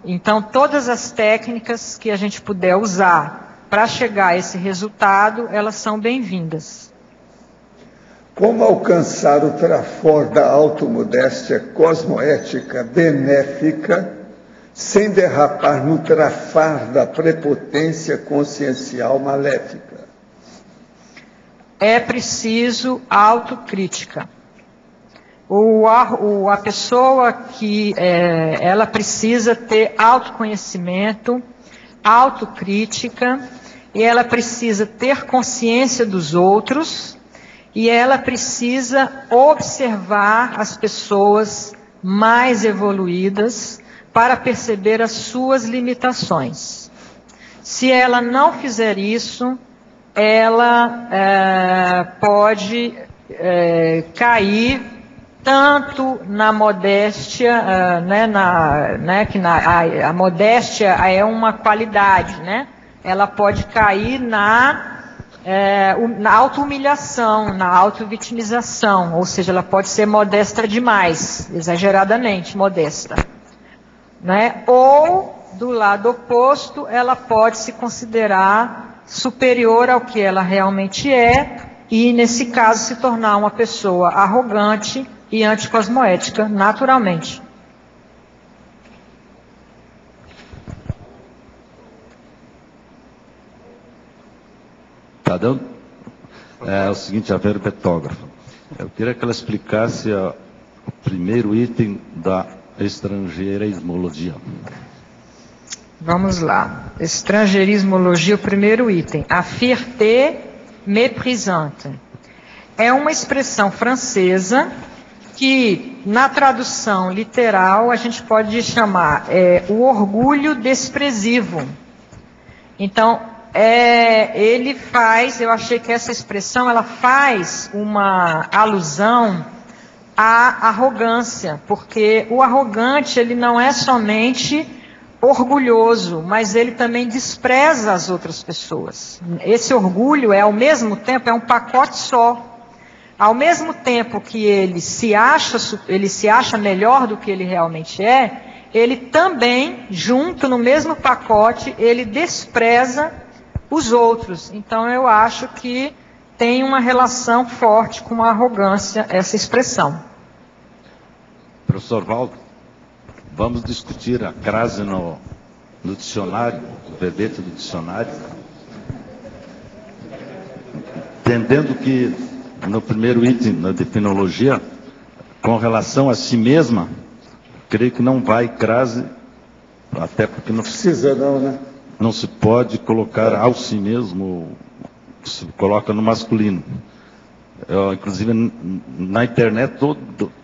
Então, todas as técnicas que a gente puder usar para chegar a esse resultado, elas são bem-vindas. Como alcançar o trafor da automodéstia cosmoética benéfica sem derrapar no trafar da prepotência consciencial maléfica? É preciso autocrítica. A pessoa que ela precisa ter autoconhecimento, autocrítica, e ela precisa ter consciência dos outros, e ela precisa observar as pessoas mais evoluídas para perceber as suas limitações. Se ela não fizer isso, ela pode cair tanto na modéstia, que a modéstia é uma qualidade, né? Ela pode cair na auto-humilhação, na auto-vitimização, ou seja, ela pode ser modesta demais, exageradamente modesta, né? Ou, do lado oposto, ela pode se considerar superior ao que ela realmente é, e, nesse caso, se tornar uma pessoa arrogante e anticosmoética, naturalmente. Tá dando? É o seguinte, a verbetógrafa. Eu queria que ela explicasse o primeiro item da estrangeirismologia. Vamos lá. Estrangeirismologia, o primeiro item. A fierté méprisante. É uma expressão francesa que, na tradução literal, a gente pode chamar o orgulho desprezível. Então, ele faz, eu achei que essa expressão, ela faz uma alusão à arrogância, porque o arrogante, ele não é somente orgulhoso, mas ele também despreza as outras pessoas. Esse orgulho ao mesmo tempo, um pacote só. Ao mesmo tempo que ele se acha melhor do que ele realmente é, ele também, junto no mesmo pacote, ele despreza os outros. Então eu acho que tem uma relação forte com a arrogância, essa expressão. Professor Valdo, vamos discutir a crase no dicionário, o verbete do dicionário, entendendo que no primeiro item, na definologia, com relação a si mesma, creio que não vai crase, até porque não precisa não, né? Não se pode colocar ao si mesmo, se coloca no masculino. Inclusive na internet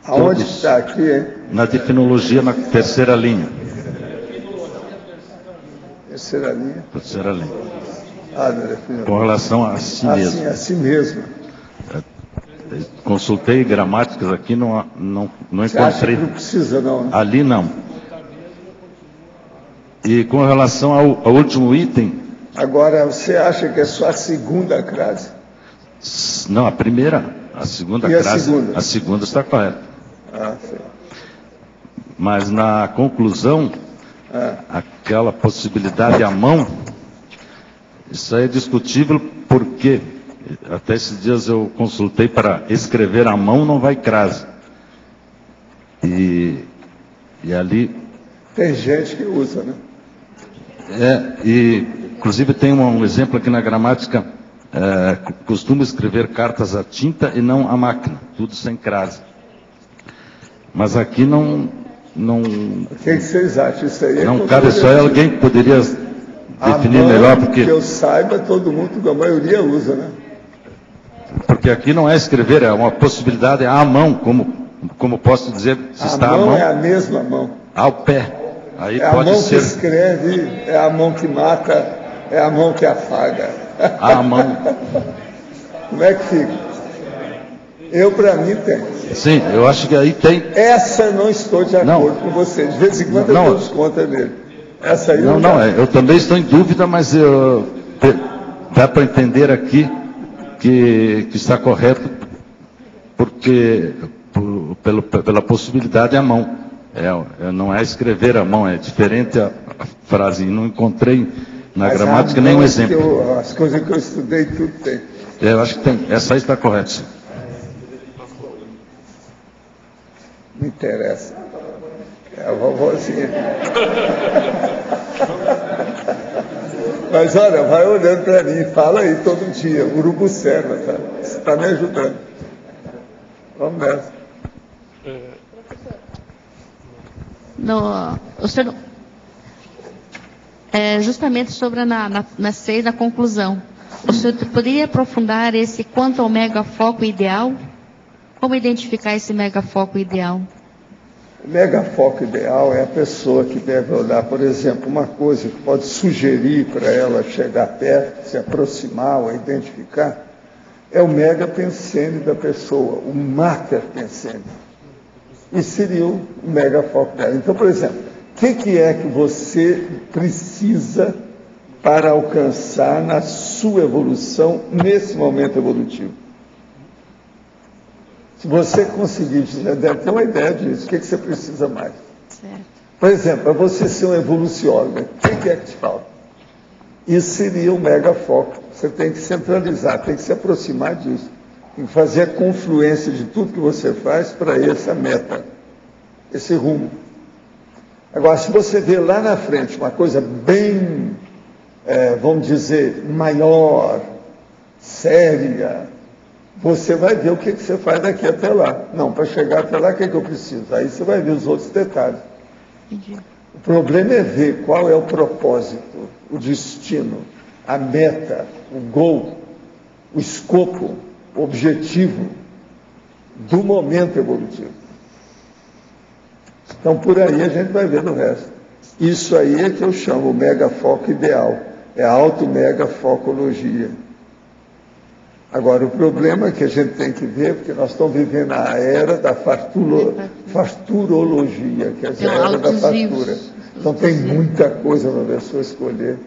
aonde está aqui, hein? Na definologia, na terceira linha. Terceira linha. Terceira linha. Com relação a si mesmo. A si mesmo. Consultei gramáticas aqui, não Você encontrei. Acha que não precisa não, né? Ali não. E com relação ao último item. Agora, você acha que é só a segunda crase? Não, a primeira. A segunda crase. A segunda está correta. Sim. Mas na conclusão, aquela possibilidade à mão, isso aí é discutível porque até esses dias eu consultei para escrever à mão não vai crase. E ali... Tem gente que usa, né? E inclusive tem um exemplo aqui na gramática, costumo escrever cartas à tinta e não à máquina, tudo sem crase. Mas aqui não... O que vocês acham? Isso aí não cabe só alguém que poderia definir melhor, porque... Que eu saiba, todo mundo, a maioria usa, né? Porque aqui não é escrever, é uma possibilidade à mão, como posso dizer, se está à mão. A mão é a mesma mão. Ao pé. Aí é pode a mão ser... que escreve, é a mão que mata, é a mão que afaga. A mão. Como é que fica? Para mim, tem. Sim, eu acho que aí tem. Essa eu não estou de acordo com você. De vez em quando eu dou desconto nele. Essa aí eu também estou em dúvida, mas dá para entender aqui que está correto, porque pela possibilidade à mão. Não é escrever à mão, é diferente a frase. Não encontrei na gramática nenhum exemplo. As coisas que eu estudei, tudo tem. Eu acho que tem. Essa aí está correta, sim. Não interessa. É a vovozinha. Mas olha, vai olhando para mim, fala aí todo dia. Urubucena, tá? Você está me ajudando. Vamos nessa. Justamente sobre na conclusão. O senhor poderia aprofundar esse quanto ao megafoco ideal? Como identificar esse megafoco ideal? O megafoco ideal é a pessoa que deve olhar, por exemplo, uma coisa que pode sugerir para ela chegar perto, se aproximar ou identificar, é o megapensene da pessoa, o macropensene. E seria o megafoco dela. Então, por exemplo, o que é que você precisa para alcançar na sua evolução, nesse momento evolutivo? Se você conseguir, você deve ter uma ideia disso. O que você precisa mais? Certo. Por exemplo, para você ser um evoluciólogo, o que é que te falta? Isso seria um megafoco. Você tem que centralizar, tem que se aproximar disso. Tem que fazer a confluência de tudo que você faz para essa meta, esse rumo. Agora, se você vê lá na frente uma coisa bem, vamos dizer, maior, séria, você vai ver o que você faz daqui até lá. Não, para chegar até lá, o que eu preciso? Aí você vai ver os outros detalhes. Entendi. O problema é ver qual é o propósito, o destino, a meta, o goal, o escopo, o objetivo do momento evolutivo. Então, por aí a gente vai ver no resto. Isso aí é que eu chamo o megafoco ideal. É a auto-megafocologia. Agora, o problema que a gente tem que ver, porque nós estamos vivendo a era da farturologia, que é a era da fartura. Então, tem muita coisa para a pessoa escolher.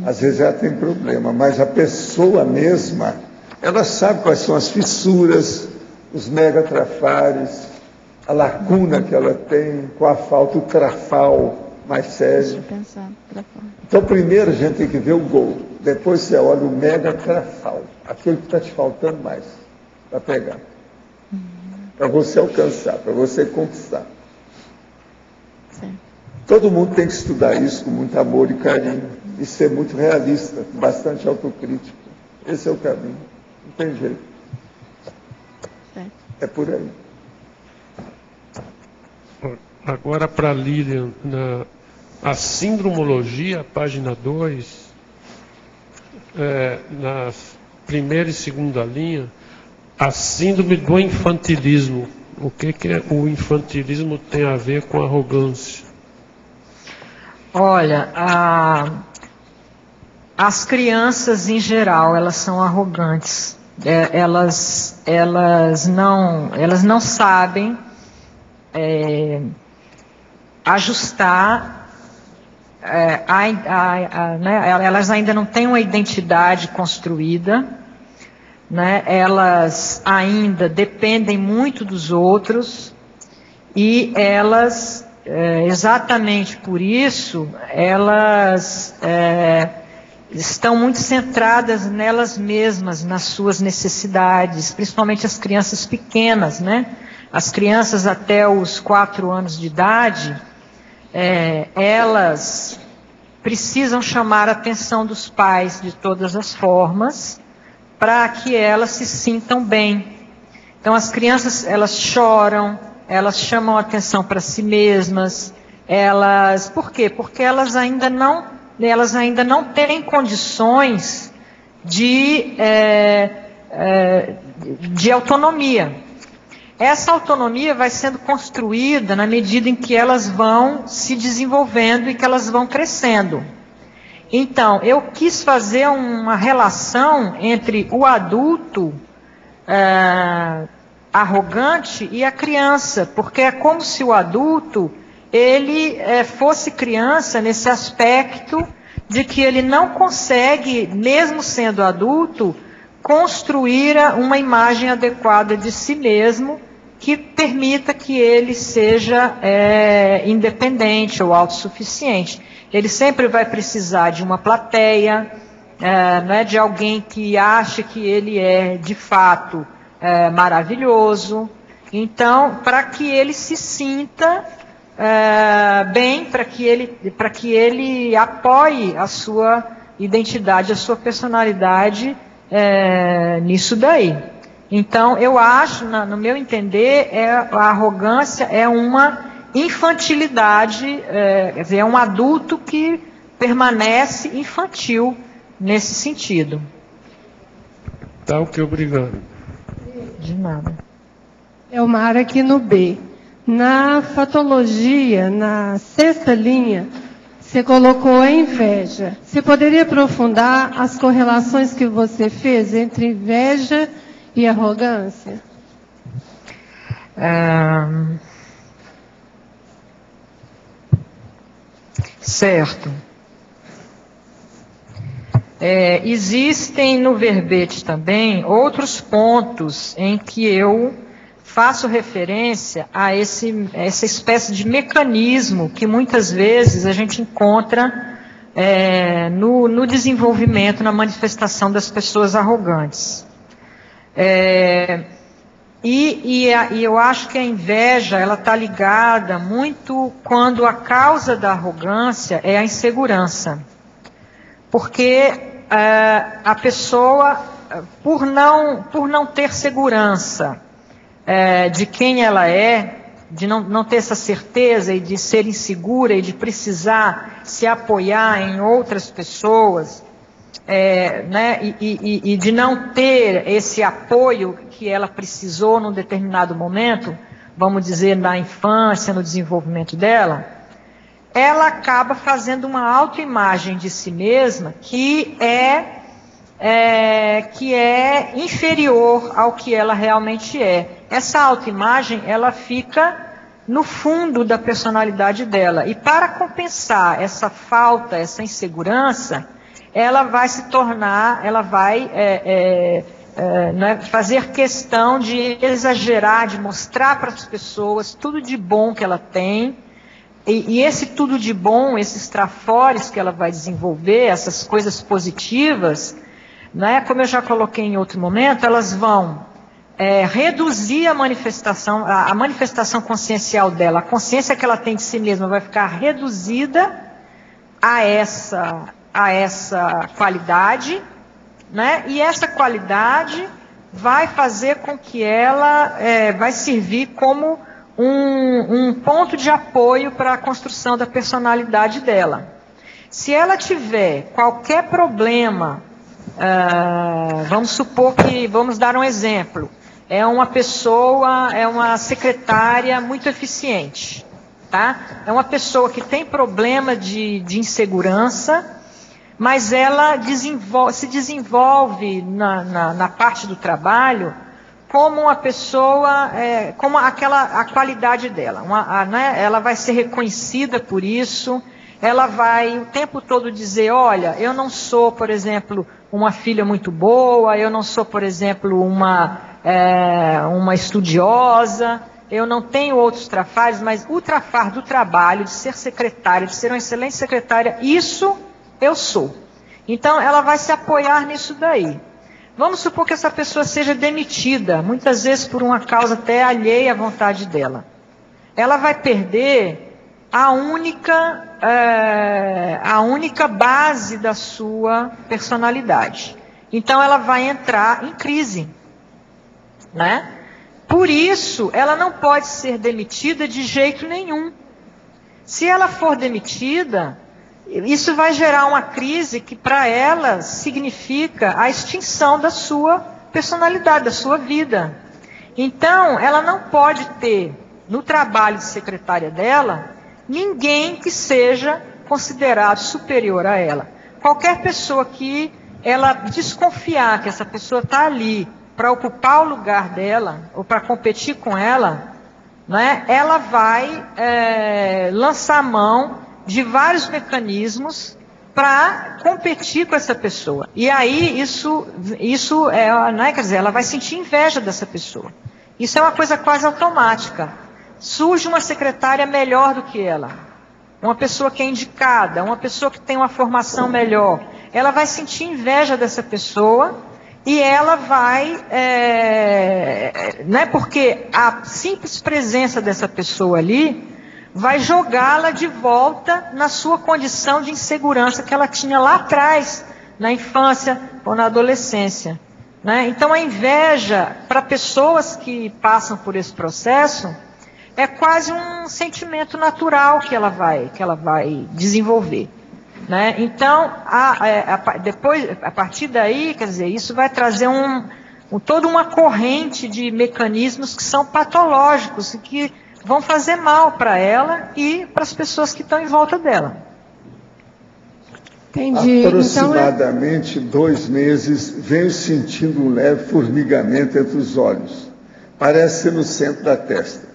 Às vezes ela tem problema, mas a pessoa mesma, ela sabe quais são as fissuras, os megatrafares, a lacuna que ela tem, com a falta, o trafal mais sério. Então, primeiro a gente tem que ver o gol, depois você olha o megatrafal, aquele que está te faltando mais para pegar, para você alcançar, para você conquistar. Sim. Todo mundo tem que estudar isso com muito amor e carinho e ser muito realista, com bastante autocrítica. Esse é o caminho, não tem jeito. É por aí. Agora, para Lilian, a síndromologia, página 2, na primeira e segunda linha, a síndrome do infantilismo. O que o infantilismo tem a ver com arrogância? Olha, as crianças em geral, elas são arrogantes. Elas não sabem ajustar, né? Elas ainda não têm uma identidade construída, né? Elas ainda dependem muito dos outros e elas, exatamente por isso, elas estão muito centradas nelas mesmas, nas suas necessidades, principalmente as crianças pequenas, né? As crianças até os 4 anos de idade, elas precisam chamar a atenção dos pais de todas as formas para que elas se sintam bem. Então as crianças, elas choram, elas chamam a atenção para si mesmas, por quê? Porque elas ainda não têm condições de autonomia. Essa autonomia vai sendo construída na medida em que elas vão se desenvolvendo e que elas vão crescendo. Então, eu quis fazer uma relação entre o adulto arrogante e a criança, porque é como se o adulto ele fosse criança nesse aspecto de que ele não consegue, mesmo sendo adulto, construir uma imagem adequada de si mesmo que permita que ele seja independente ou autossuficiente. Ele sempre vai precisar de uma plateia, né, de alguém que ache que ele é, de fato, maravilhoso. Então, para que ele se sinta bem, para que ele apoie a sua identidade, a sua personalidade nisso daí. Então, eu acho, no meu entender, a arrogância é uma infantilidade, quer dizer, é um adulto que permanece infantil nesse sentido. Tá, ok, obrigado. De nada. Elmara aqui no B. Na fatologia, na 6ª linha, você colocou a inveja. Você poderia aprofundar as correlações que você fez entre inveja e arrogância? Certo. Existem no verbete também outros pontos em que eu faço referência a essa espécie de mecanismo que muitas vezes a gente encontra no desenvolvimento, na manifestação das pessoas arrogantes. E eu acho que a inveja, ela está ligada muito quando a causa da arrogância é a insegurança. Porque a pessoa, por não ter segurança de quem ela é, de não ter essa certeza e de ser insegura e de precisar se apoiar em outras pessoas, né, e de não ter esse apoio que ela precisou num determinado momento, vamos dizer, na infância, no desenvolvimento dela, ela acaba fazendo uma autoimagem de si mesma que é inferior ao que ela realmente é. Essa autoimagem, ela fica no fundo da personalidade dela. E para compensar essa falta, essa insegurança, ela vai se tornar, ela vai fazer questão de exagerar, de mostrar para as pessoas tudo de bom que ela tem. E esse tudo de bom, esses trafores que ela vai desenvolver, essas coisas positivas, né, como eu já coloquei em outro momento, elas vão reduzir a manifestação consciencial dela. A consciência que ela tem de si mesma vai ficar reduzida a essa qualidade, né, e essa qualidade vai fazer com que ela vai servir como um ponto de apoio para a construção da personalidade dela. Se ela tiver qualquer problema, vamos dar um exemplo, é uma secretária muito eficiente, tá? É uma pessoa que tem problema de insegurança, mas ela se desenvolve na parte do trabalho como uma pessoa, como a qualidade dela. Né, ela vai ser reconhecida por isso, ela vai o tempo todo dizer, olha, eu não sou, por exemplo, uma filha muito boa, eu não sou, por exemplo, uma estudiosa, eu não tenho outros trafares, mas o trafar do trabalho, de ser secretária, de ser uma excelente secretária, isso eu sou. Então, ela vai se apoiar nisso daí. Vamos supor que essa pessoa seja demitida, muitas vezes por uma causa até alheia à vontade dela. Ela vai perder a única base da sua personalidade. Então, ela vai entrar em crise, né? Por isso, ela não pode ser demitida de jeito nenhum. Se ela for demitida, isso vai gerar uma crise que para ela significa a extinção da sua personalidade, da sua vida. Então, ela não pode ter no trabalho de secretária dela ninguém que seja considerado superior a ela. Qualquer pessoa que ela desconfiar que essa pessoa está ali para ocupar o lugar dela ou para competir com ela, né, ela vai lançar mão de vários mecanismos para competir com essa pessoa. E aí isso né, quer dizer, ela vai sentir inveja dessa pessoa. Isso é uma coisa quase automática. Surge uma secretária melhor do que ela, uma pessoa que é indicada, uma pessoa que tem uma formação melhor. Ela vai sentir inveja dessa pessoa e ela vai, né, porque a simples presença dessa pessoa ali vai jogá-la de volta na sua condição de insegurança que ela tinha lá atrás, na infância ou na adolescência, né? Então a inveja, para pessoas que passam por esse processo, é quase um sentimento natural que ela vai desenvolver, né? Então, depois, a partir daí, quer dizer, isso vai trazer toda uma corrente de mecanismos que são patológicos e que vão fazer mal para ela e para as pessoas que estão em volta dela. Entendi. Aproximadamente 2 meses, venho sentindo um leve formigamento entre os olhos. Parece ser no centro da testa.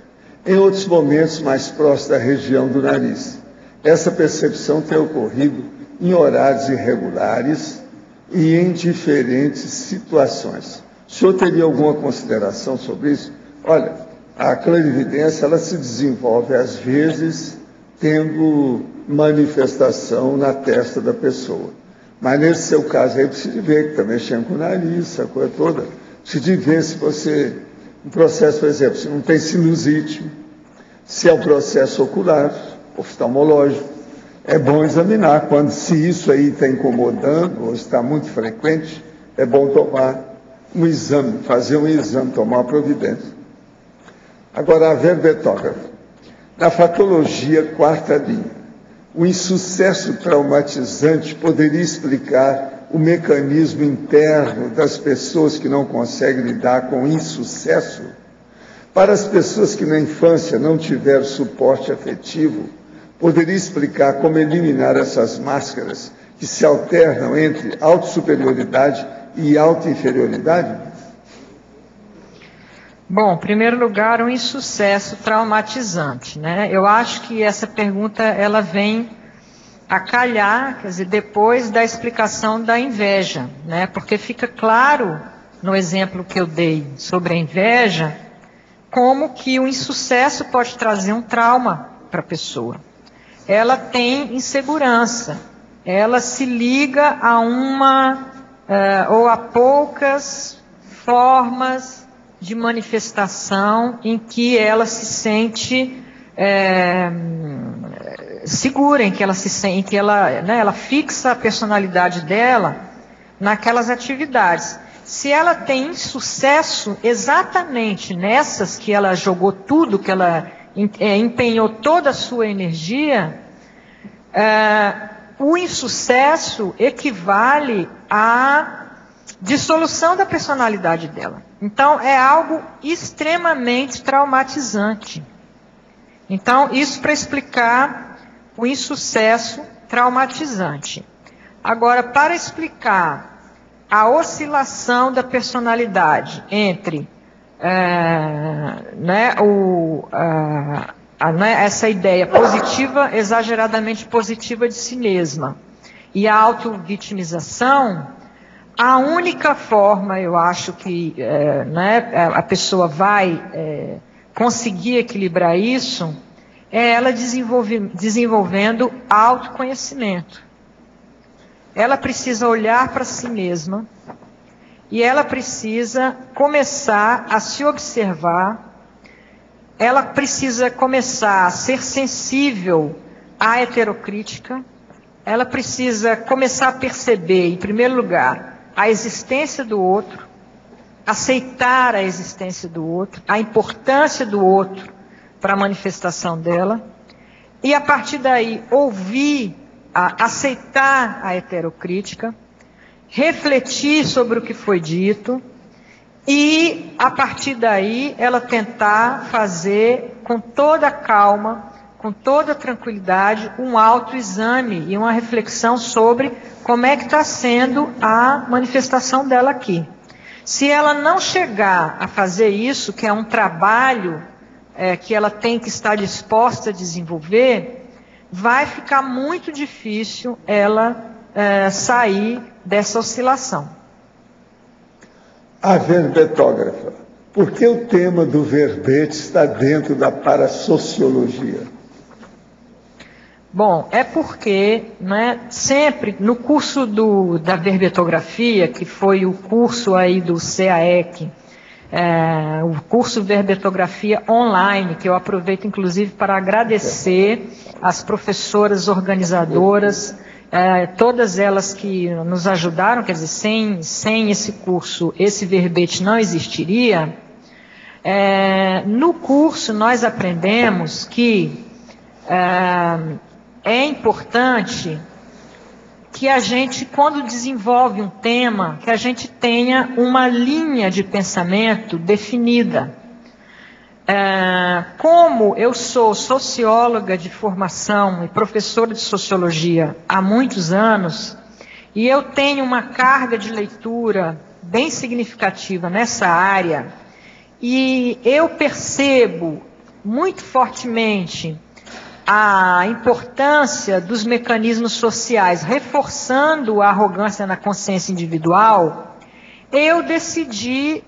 Em outros momentos, mais próximo da região do nariz. Essa percepção tem ocorrido em horários irregulares e em diferentes situações. O senhor teria alguma consideração sobre isso? Olha, a clarividência, ela se desenvolve, às vezes, tendo manifestação na testa da pessoa. Mas nesse seu caso aí, precisa ver que está mexendo com o nariz, a coisa toda. Precisa ver se você, um processo, por exemplo, se não tem sinusite, se é um processo ocular, oftalmológico. É bom examinar quando, se isso aí está incomodando ou está muito frequente, é bom tomar um exame, fazer um exame, tomar uma providência. Agora, a verbetógrafa. Na fatologia 4ª linha, o insucesso traumatizante poderia explicar o mecanismo interno das pessoas que não conseguem lidar com o insucesso? Para as pessoas que na infância não tiveram suporte afetivo, poderia explicar como eliminar essas máscaras que se alternam entre autossuperioridade e autoinferioridade? Bom, em primeiro lugar, um insucesso traumatizante, né? Eu acho que essa pergunta, ela vem a calhar, quer dizer, depois da explicação da inveja, né? Porque fica claro, no exemplo que eu dei sobre a inveja, como que o insucesso pode trazer um trauma para a pessoa. Ela tem insegurança, ela se liga a uma ou a poucas formas de manifestação em que ela se sente segura, em que ela se sente, que ela, né, ela fixa a personalidade dela naquelas atividades. Se ela tem sucesso exatamente nessas que ela jogou tudo, que ela empenhou toda a sua energia, o insucesso equivale à dissolução da personalidade dela. Então, é algo extremamente traumatizante. Então, isso para explicar o insucesso traumatizante. Agora, para explicar a oscilação da personalidade entre essa ideia positiva, exageradamente positiva de si mesma, e a auto-vitimização, a única forma, eu acho que a pessoa vai conseguir equilibrar isso, é ela desenvolvendo autoconhecimento. Ela precisa olhar para si mesma e ela precisa começar a se observar, ela precisa começar a ser sensível à heterocrítica, ela precisa começar a perceber, em primeiro lugar, a existência do outro, aceitar a existência do outro, a importância do outro para a manifestação dela, e a partir daí ouvir, aceitar a heterocrítica, refletir sobre o que foi dito, e a partir daí ela tentar fazer com toda a calma, com toda a tranquilidade, um autoexame e uma reflexão sobre como é que está sendo a manifestação dela aqui. Se ela não chegar a fazer isso, que é um trabalho que ela tem que estar disposta a desenvolver, vai ficar muito difícil ela sair dessa oscilação. A verbetógrafa. Por que o tema do verbete está dentro da parasociologia? Bom, é porque, né, sempre no curso da verbetografia, que foi o curso aí do CAEC, o curso Verbetografia Online, que eu aproveito inclusive para agradecer às professoras organizadoras, todas elas que nos ajudaram, quer dizer, sem esse curso, esse verbete não existiria. No curso nós aprendemos que é importante que a gente, quando desenvolve um tema, que a gente tenha uma linha de pensamento definida. como eu sou socióloga de formação e professora de sociologia há muitos anos, e eu tenho uma carga de leitura bem significativa nessa área, e eu percebo muito fortemente a importância dos mecanismos sociais, reforçando a arrogância na consciência individual, eu decidi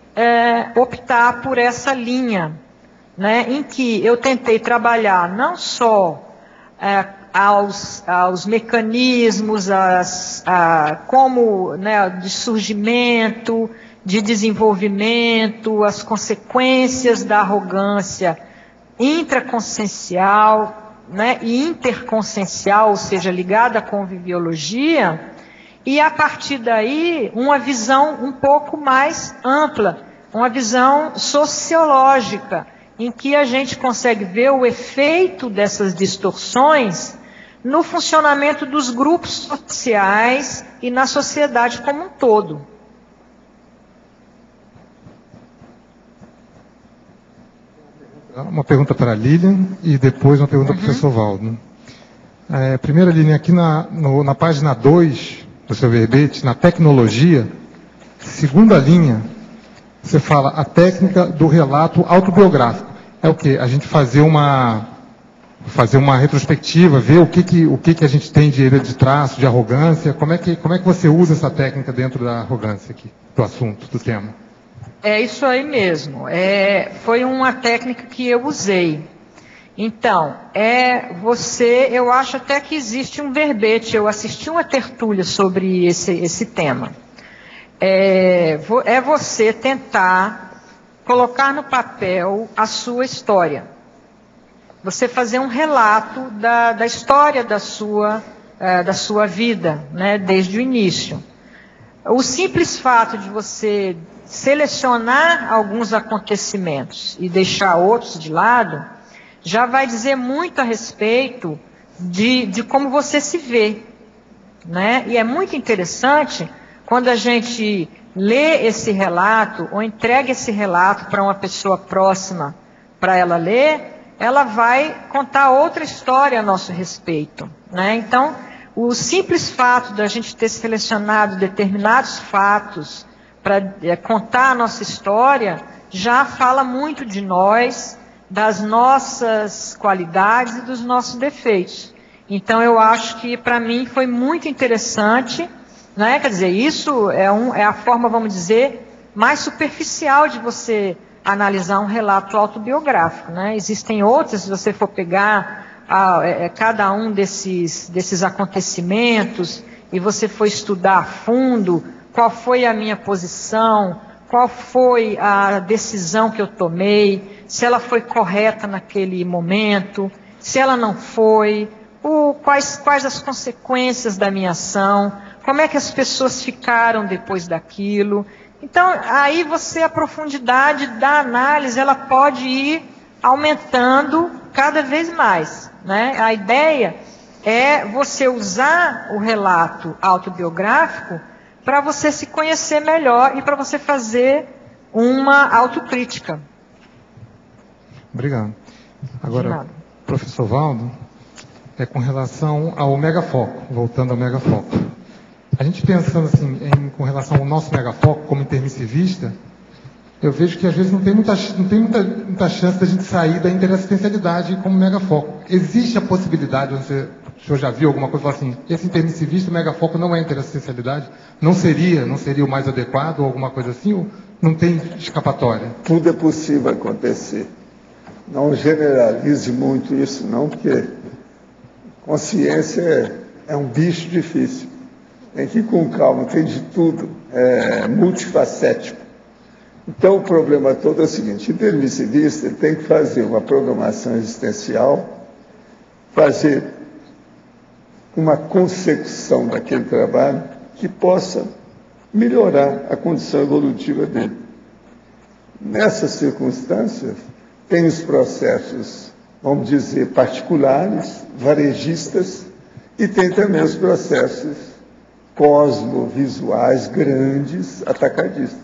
optar por essa linha, né, em que eu tentei trabalhar não só aos mecanismos, como, né, de surgimento, de desenvolvimento, as consequências da arrogância intraconsciencial, né, e interconsciencial, ou seja, ligada à conviviologia, e a partir daí uma visão um pouco mais ampla, uma visão sociológica, em que a gente consegue ver o efeito dessas distorções no funcionamento dos grupos sociais e na sociedade como um todo. Uma pergunta para a Lilian e depois uma pergunta para o professor Valdo. Primeira, Lilian, aqui na página 2 do seu verbete, na tecnologia, segunda linha, você fala a técnica do relato autobiográfico. É o quê? A gente fazer uma retrospectiva, ver o que a gente tem de traço, de arrogância. Como é que você usa essa técnica dentro da arrogância aqui, do assunto, do tema? É isso aí mesmo. Foi uma técnica que eu usei. Então, eu acho até que existe um verbete, eu assisti uma tertúlia sobre esse tema. Você tentar colocar no papel a sua história. Você fazer um relato da história da sua vida, né, desde o início. O simples fato de você selecionar alguns acontecimentos e deixar outros de lado, já vai dizer muito a respeito de como você se vê, né? E é muito interessante quando a gente lê esse relato ou entrega esse relato para uma pessoa próxima para ela ler, ela vai contar outra história a nosso respeito, né? Então, o simples fato da gente ter selecionado determinados fatos para contar a nossa história já fala muito de nós, das nossas qualidades e dos nossos defeitos. Então, eu acho que para mim foi muito interessante, né? Quer dizer, isso é a forma, vamos dizer, mais superficial de você analisar um relato autobiográfico, né? Existem outras, se você for pegar cada um desses acontecimentos e você for estudar a fundo qual foi a minha posição, qual foi a decisão que eu tomei, se ela foi correta naquele momento, se ela não foi, quais as consequências da minha ação, como é que as pessoas ficaram depois daquilo. Então, aí a profundidade da análise, ela pode ir aumentando cada vez mais, né? A ideia é você usar o relato autobiográfico para você se conhecer melhor e para você fazer uma autocrítica. Obrigado. Agora, professor Valdo, com relação ao megafoco, voltando ao megafoco. A gente pensando assim, com relação ao nosso megafoco como intermissivista, eu vejo que às vezes não tem muita chance da gente sair da interassistencialidade como megafoco. Existe a possibilidade, o senhor já viu alguma coisa, falar assim, esse intermissivista, o megafoco não é interassistencialidade? Não seria o mais adequado ou alguma coisa assim? Ou não tem escapatória? Tudo é possível acontecer. Não generalize muito isso não, porque consciência é um bicho difícil. Tem que ir com calma, tem de tudo, é multifacético. Então o problema todo é o seguinte, o intermissivista tem que fazer uma programação existencial, fazer uma consecução daquele trabalho que possa melhorar a condição evolutiva dele. Nessas circunstâncias, tem os processos, vamos dizer, particulares, varejistas, e tem também os processos cosmovisuais, grandes, atacadistas.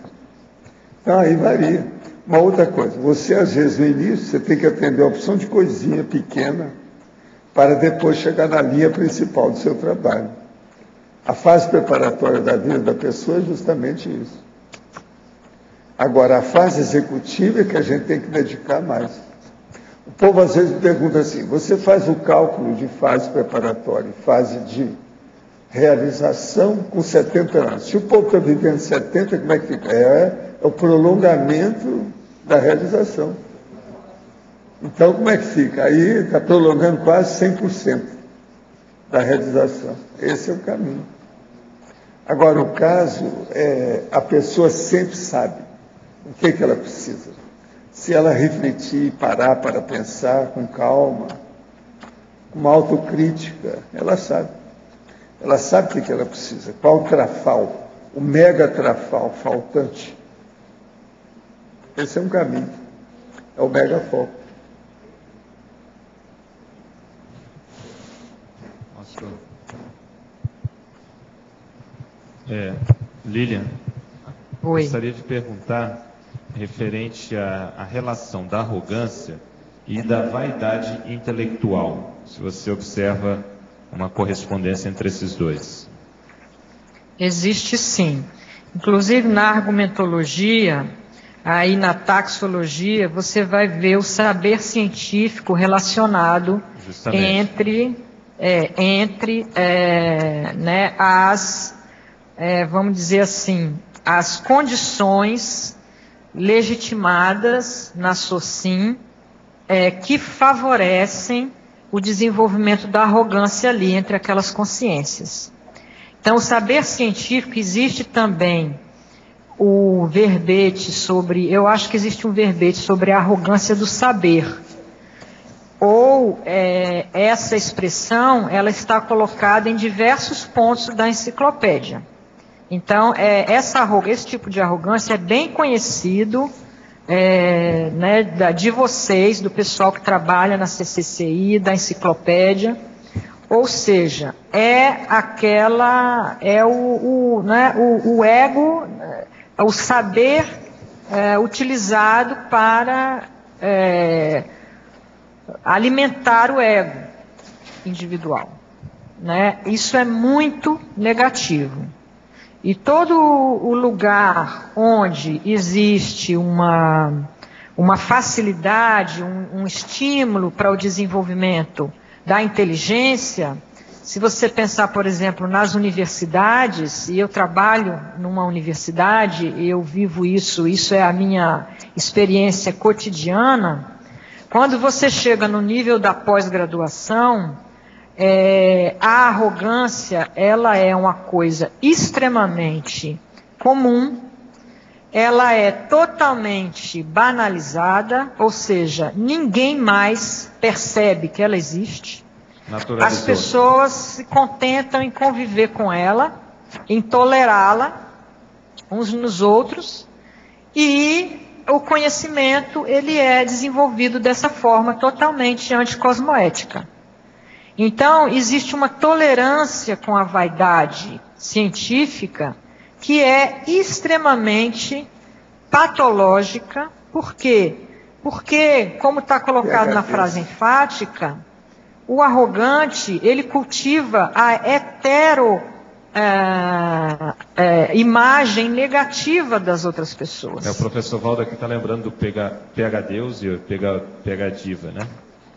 Então, aí varia. Uma outra coisa, você às vezes no início, você tem que atender a opção de coisinha pequena para depois chegar na linha principal do seu trabalho. A fase preparatória da vida da pessoa é justamente isso. Agora, a fase executiva é que a gente tem que dedicar mais. O povo às vezes pergunta assim, você faz o cálculo de fase preparatória e fase de realização com 70 anos. Se o povo está vivendo 70, como é que fica? É o prolongamento da realização. Então, como é que fica? Aí está prolongando quase 100% da realização. Esse é o caminho. Agora, o caso é a pessoa sempre sabe o que ela precisa. Se ela refletir, parar para pensar com calma, com uma autocrítica, ela sabe. Ela sabe o que ela precisa. Qual o trafal, o mega trafal faltante. Esse é um caminho. É o mega foco. Lilian, Oi. Gostaria de perguntar referente à relação da arrogância e da vaidade intelectual, se você observa uma correspondência entre esses dois. Existe sim. Inclusive na argumentologia, aí na taxologia, você vai ver o saber científico relacionado entre vamos dizer assim, as condições legitimadas na SOCIM que favorecem o desenvolvimento da arrogância ali entre aquelas consciências. Então, o saber científico, existe também o verbete sobre, eu acho que existe um verbete sobre a arrogância do saber. Ou essa expressão, ela está colocada em diversos pontos da enciclopédia. Então, esse tipo de arrogância é bem conhecido de vocês, do pessoal que trabalha na CCCI, da enciclopédia. Ou seja, o ego, o saber utilizado para alimentar o ego individual. Isso é muito negativo. E todo o lugar onde existe uma facilidade, um estímulo para o desenvolvimento da inteligência, se você pensar, por exemplo, nas universidades, e eu trabalho numa universidade, eu vivo isso é a minha experiência cotidiana, quando você chega no nível da pós-graduação, a arrogância, ela é uma coisa extremamente comum, ela é totalmente banalizada, ou seja, ninguém mais percebe que ela existe. As pessoas se contentam em conviver com ela, em tolerá-la uns nos outros, e o conhecimento, ele é desenvolvido dessa forma totalmente anticosmoética. Então, existe uma tolerância com a vaidade científica que é extremamente patológica. Por quê? Porque, como está colocado na frase enfática, o arrogante, ele cultiva a imagem negativa das outras pessoas. O professor Valdo aqui está lembrando do PH Deus e o PH Diva, né?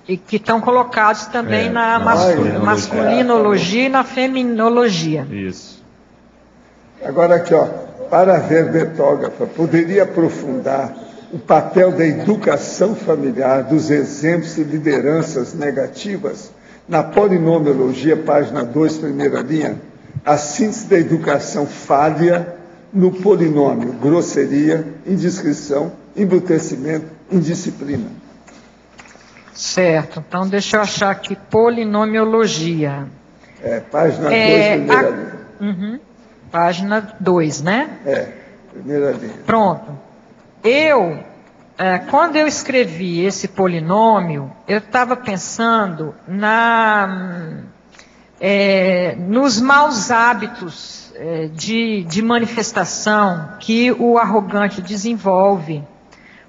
E que estão colocados também na masculinologia e na feminologia. Isso. Agora aqui, para a verbetógrafa, poderia aprofundar o papel da educação familiar, dos exemplos e lideranças negativas, na polinomiologia, página 2, primeira linha, a síntese da educação falha no polinômio, grosseria, indiscrição, embrutecimento, indisciplina. Certo, então deixa eu achar aqui, polinomiologia. Página 2, primeira linha. Uhum, página 2, né? Primeira linha. Pronto. Quando eu escrevi esse polinômio, eu estava pensando nos maus hábitos de manifestação que o arrogante desenvolve.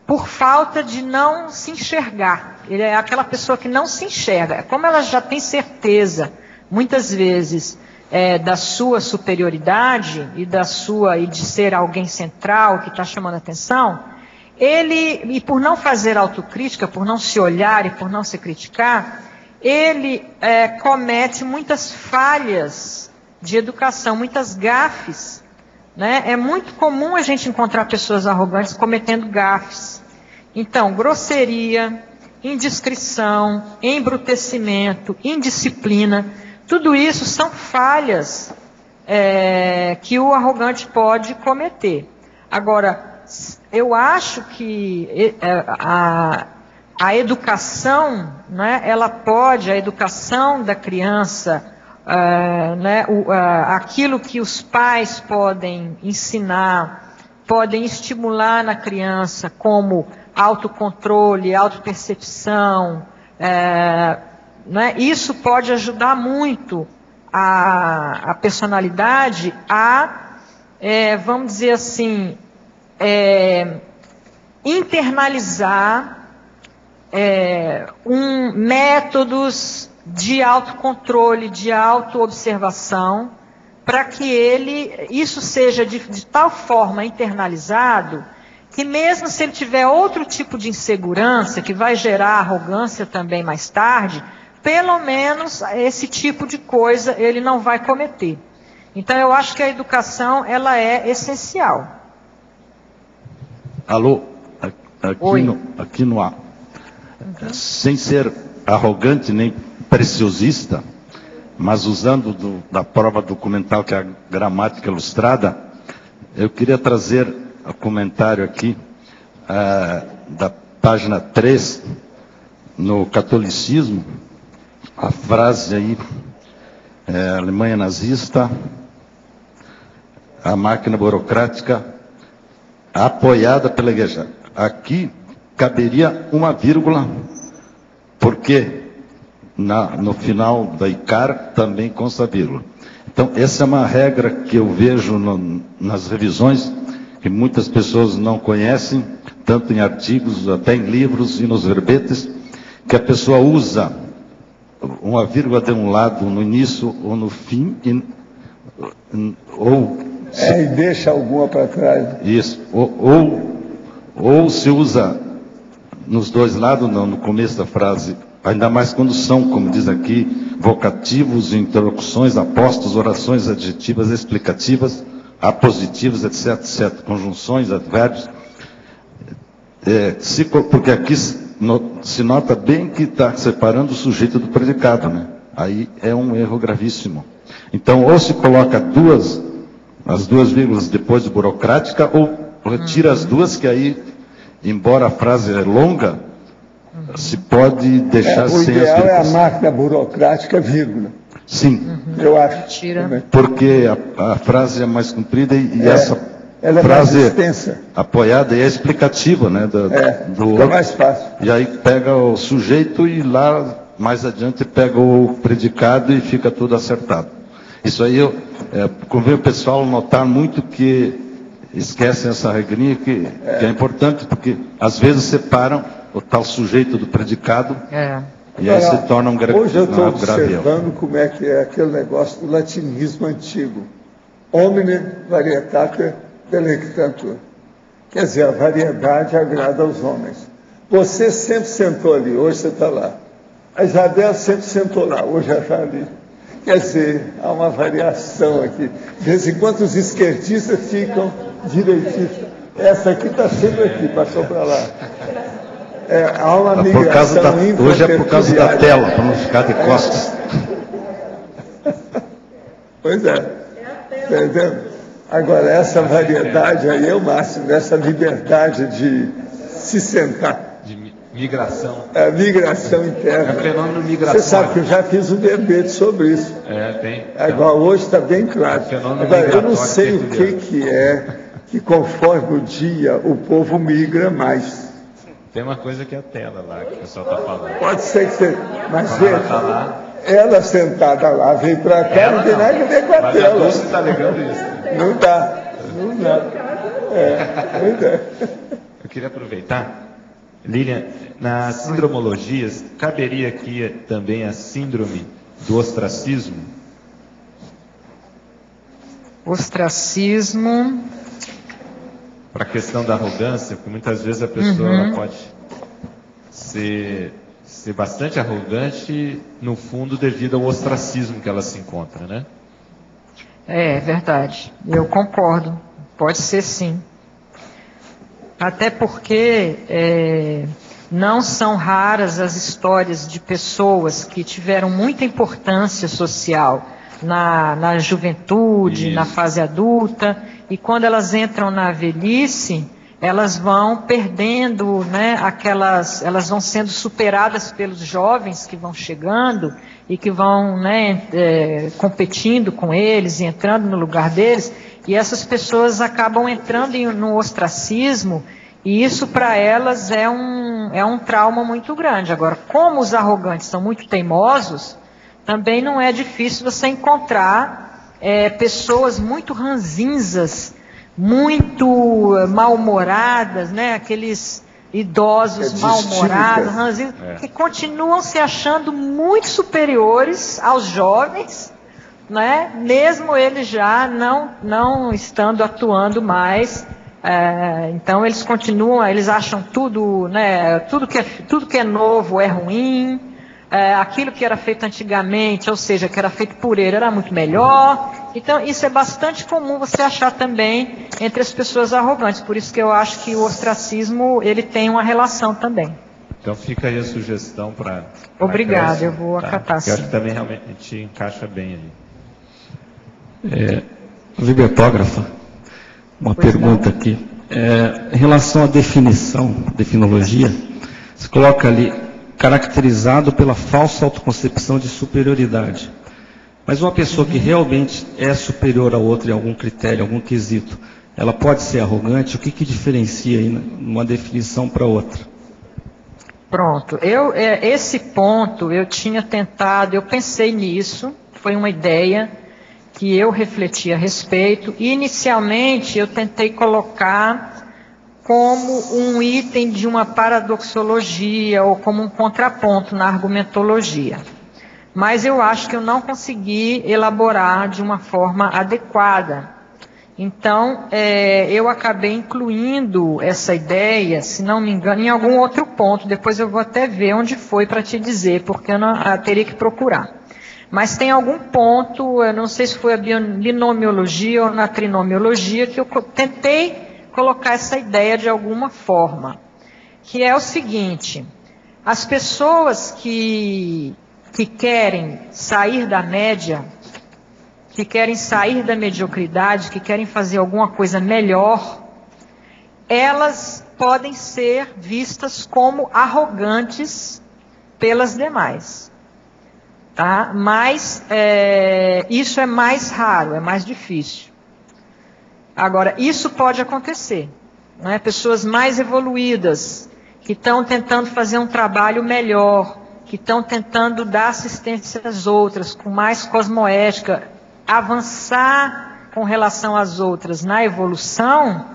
por falta de não se enxergar. Ele é aquela pessoa que não se enxerga. Como ela já tem certeza, muitas vezes, da sua superioridade e de ser alguém central que está chamando a atenção, e por não fazer autocrítica, por não se olhar e por não se criticar, ele comete muitas falhas de educação, muitas gafes, né? É muito comum a gente encontrar pessoas arrogantes cometendo gafes. Então, grosseria, indiscrição, embrutecimento, indisciplina, tudo isso são falhas que o arrogante pode cometer. Agora, eu acho que a educação, né, a educação da criança, né, aquilo que os pais podem ensinar, podem estimular na criança, como autocontrole, autopercepção, né, isso pode ajudar muito a personalidade a, vamos dizer assim, internalizar métodos de autocontrole, de autoobservação, para que isso seja de tal forma internalizado, que mesmo se ele tiver outro tipo de insegurança, que vai gerar arrogância também mais tarde, pelo menos esse tipo de coisa ele não vai cometer. Então eu acho que a educação, ela é essencial. Alô, aqui no ar. Sem ser arrogante nem preciosista, mas usando da prova documental que é a gramática ilustrada, eu queria trazer o comentário aqui da página 3, no catolicismo, a frase aí, Alemanha nazista, a máquina burocrática apoiada pela igreja. Aqui caberia uma vírgula, porque no final da ICAR também consta vírgula. Então, essa é uma regra que eu vejo nas revisões, que muitas pessoas não conhecem, tanto em artigos, até em livros e nos verbetes, que a pessoa usa uma vírgula de um lado no início ou no fim, e deixa alguma para trás. Isso, ou se usa nos dois lados, não, no começo da frase, ainda mais quando são, como diz aqui, vocativos, interlocuções, apostos, orações adjetivas, explicativas, apositivas, etc, etc, conjunções, advérbios, porque aqui se nota bem que está separando o sujeito do predicado, né? Aí é um erro gravíssimo. Então, ou se coloca as duas vírgulas depois de burocrática, ou retira as duas, que aí, embora a frase é longa, se pode deixar sem as vírgulas. O ideal é a máquina burocrática, vírgula. Sim. Eu acho. Tira. Porque a frase é mais comprida e ela frase é mais extensa, apoiada e é explicativa, né? Do fica outro. mais fácil. E aí pega o sujeito e lá mais adiante pega o predicado e fica tudo acertado. Isso aí convém o pessoal notar muito que esquecem essa regrinha que é importante, porque às vezes separam o tal sujeito do predicado e aí se torna um grave. Hoje eu estou observando como é que é aquele negócio do latinismo antigo. Homine varietate delectantur. Quer dizer, a variedade agrada aos homens. Você sempre sentou ali, hoje você está lá. A Isabel sempre sentou lá, hoje ela está ali. Quer dizer, há uma variação aqui. De vez em quando os esquerdistas ficam direitistas. Essa aqui está sempre aqui, passou para lá. Há uma migração hoje é por causa da tela, para não ficar de costas. Pois é. Entendeu? Agora, essa variedade aí é o máximo, essa liberdade de se sentar. De migração. Migração interna. É um fenômeno migratório. Você sabe que eu já fiz um debate sobre isso. Tem. Agora, hoje está bem claro. Agora, eu não sei o que é que conforme o dia o povo migra mais. Tem uma coisa que é a tela lá, que o pessoal está falando. Pode ser que você... Mas veja, ela sentada lá, veio para cá, não tem nada a ver com a tela. Mas a Dulce está alegando isso. Não dá. Pois é. Eu queria aproveitar, Lilian, nas sindromologias, caberia aqui também a síndrome do ostracismo? Ostracismo. Para a questão da arrogância, porque muitas vezes a pessoa ela pode ser bastante arrogante, no fundo, devido ao ostracismo que ela se encontra, né? É verdade, eu concordo, pode ser sim. Até porque não são raras as histórias de pessoas que tiveram muita importância social na juventude, na fase adulta, e quando elas entram na velhice, elas vão perdendo, né, elas vão sendo superadas pelos jovens que vão chegando e que vão, né, competindo com eles e entrando no lugar deles, e essas pessoas acabam entrando no ostracismo, e isso para elas é um trauma muito grande. Agora, como os arrogantes são muito teimosos, também não é difícil você encontrar pessoas muito ranzinzas, muito mal-humoradas, né? Aqueles idosos mal-humorados, ranzinhos, que continuam se achando muito superiores aos jovens, né? Mesmo eles já não estando atuando mais. Então eles continuam, eles acham tudo, né? Tudo que é novo é ruim. Aquilo que era feito antigamente, ou seja, que era feito por ele, era muito melhor. Então, isso é bastante comum você achar também entre as pessoas arrogantes. Por isso que eu acho que o ostracismo, ele tem uma relação também. Então, fica aí a sugestão para... Obrigada, eu vou acatar sim. Eu acho que também realmente encaixa bem ali. Bibliotrógrafa, uma pergunta aqui. Em relação à definologia, você coloca ali caracterizado pela falsa autoconcepção de superioridade. Mas uma pessoa que realmente é superior a outra em algum critério, algum quesito, ela pode ser arrogante? O que diferencia aí numa definição para outra? Pronto. Esse ponto eu tinha tentado, eu pensei nisso, foi uma ideia que eu refleti a respeito, e inicialmente eu tentei colocar como um item de uma paradoxologia ou como um contraponto na argumentologia. Mas eu acho que eu não consegui elaborar de uma forma adequada. Então, eu acabei incluindo essa ideia, se não me engano, em algum outro ponto. Depois eu vou até ver onde foi para te dizer, porque eu teria que procurar. Mas tem algum ponto, eu não sei se foi a binomiologia ou na trinomiologia, que eu tentei colocar essa ideia de alguma forma, que é o seguinte: as pessoas que querem sair da média, que querem sair da mediocridade, que querem fazer alguma coisa melhor, elas podem ser vistas como arrogantes pelas demais. Tá? Mas isso é mais raro, é mais difícil. Agora, isso pode acontecer, né? Pessoas mais evoluídas, que estão tentando fazer um trabalho melhor, que estão tentando dar assistência às outras, com mais cosmoética, avançar com relação às outras na evolução,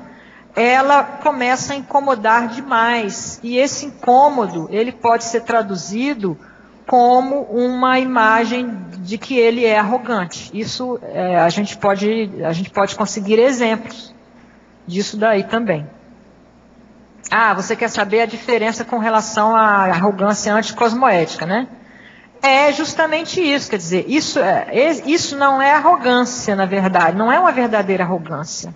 ela começa a incomodar demais. E esse incômodo, ele pode ser traduzido como uma imagem de que ele é arrogante. Isso a gente pode conseguir exemplos disso daí também. Você quer saber a diferença com relação à arrogância anticosmoética, né? É justamente isso, quer dizer, isso não é arrogância, na verdade, não é uma verdadeira arrogância,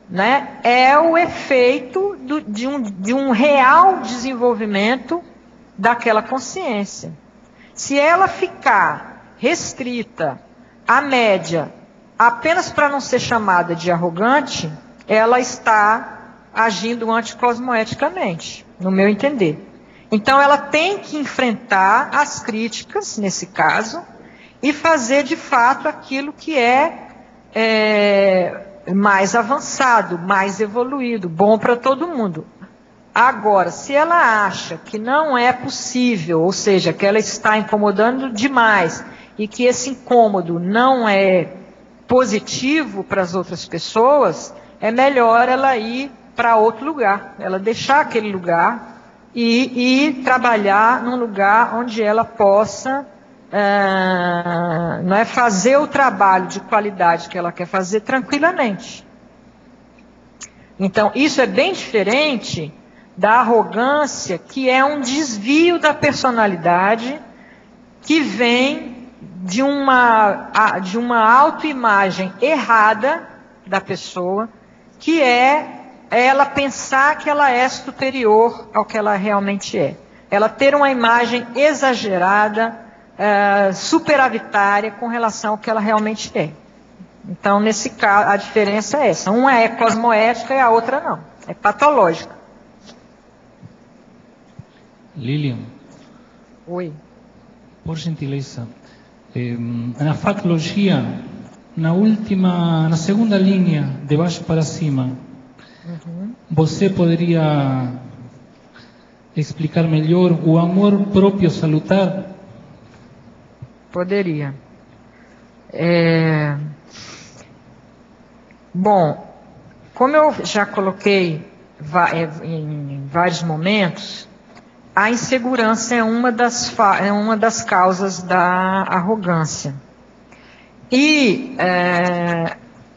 né? É o efeito de um real desenvolvimento daquela consciência. Se ela ficar restrita à média apenas para não ser chamada de arrogante, ela está agindo anticosmoeticamente, no meu entender. Então ela tem que enfrentar as críticas, nesse caso, e fazer de fato aquilo que é mais avançado, mais evoluído, bom para todo mundo. Agora, se ela acha que não é possível, ou seja, que ela está incomodando demais e que esse incômodo não é positivo para as outras pessoas, é melhor ela ir para outro lugar, ela deixar aquele lugar e trabalhar num lugar onde ela possa não é, fazer o trabalho de qualidade que ela quer fazer tranquilamente. Então, isso é bem diferente da arrogância, que é um desvio da personalidade que vem de uma autoimagem errada da pessoa, que é ela pensar que ela é superior ao que ela realmente é. Ela ter uma imagem exagerada, superavitária com relação ao que ela realmente é. Então, nesse caso, a diferença é essa. Uma é cosmoética e a outra não. É patológica. Lilian. Oi. Por gentileza. Na fatologia, na segunda linha, de baixo para cima, você poderia explicar melhor o amor próprio salutar? Poderia. Bom, como eu já coloquei em vários momentos, a insegurança é uma das causas da arrogância. E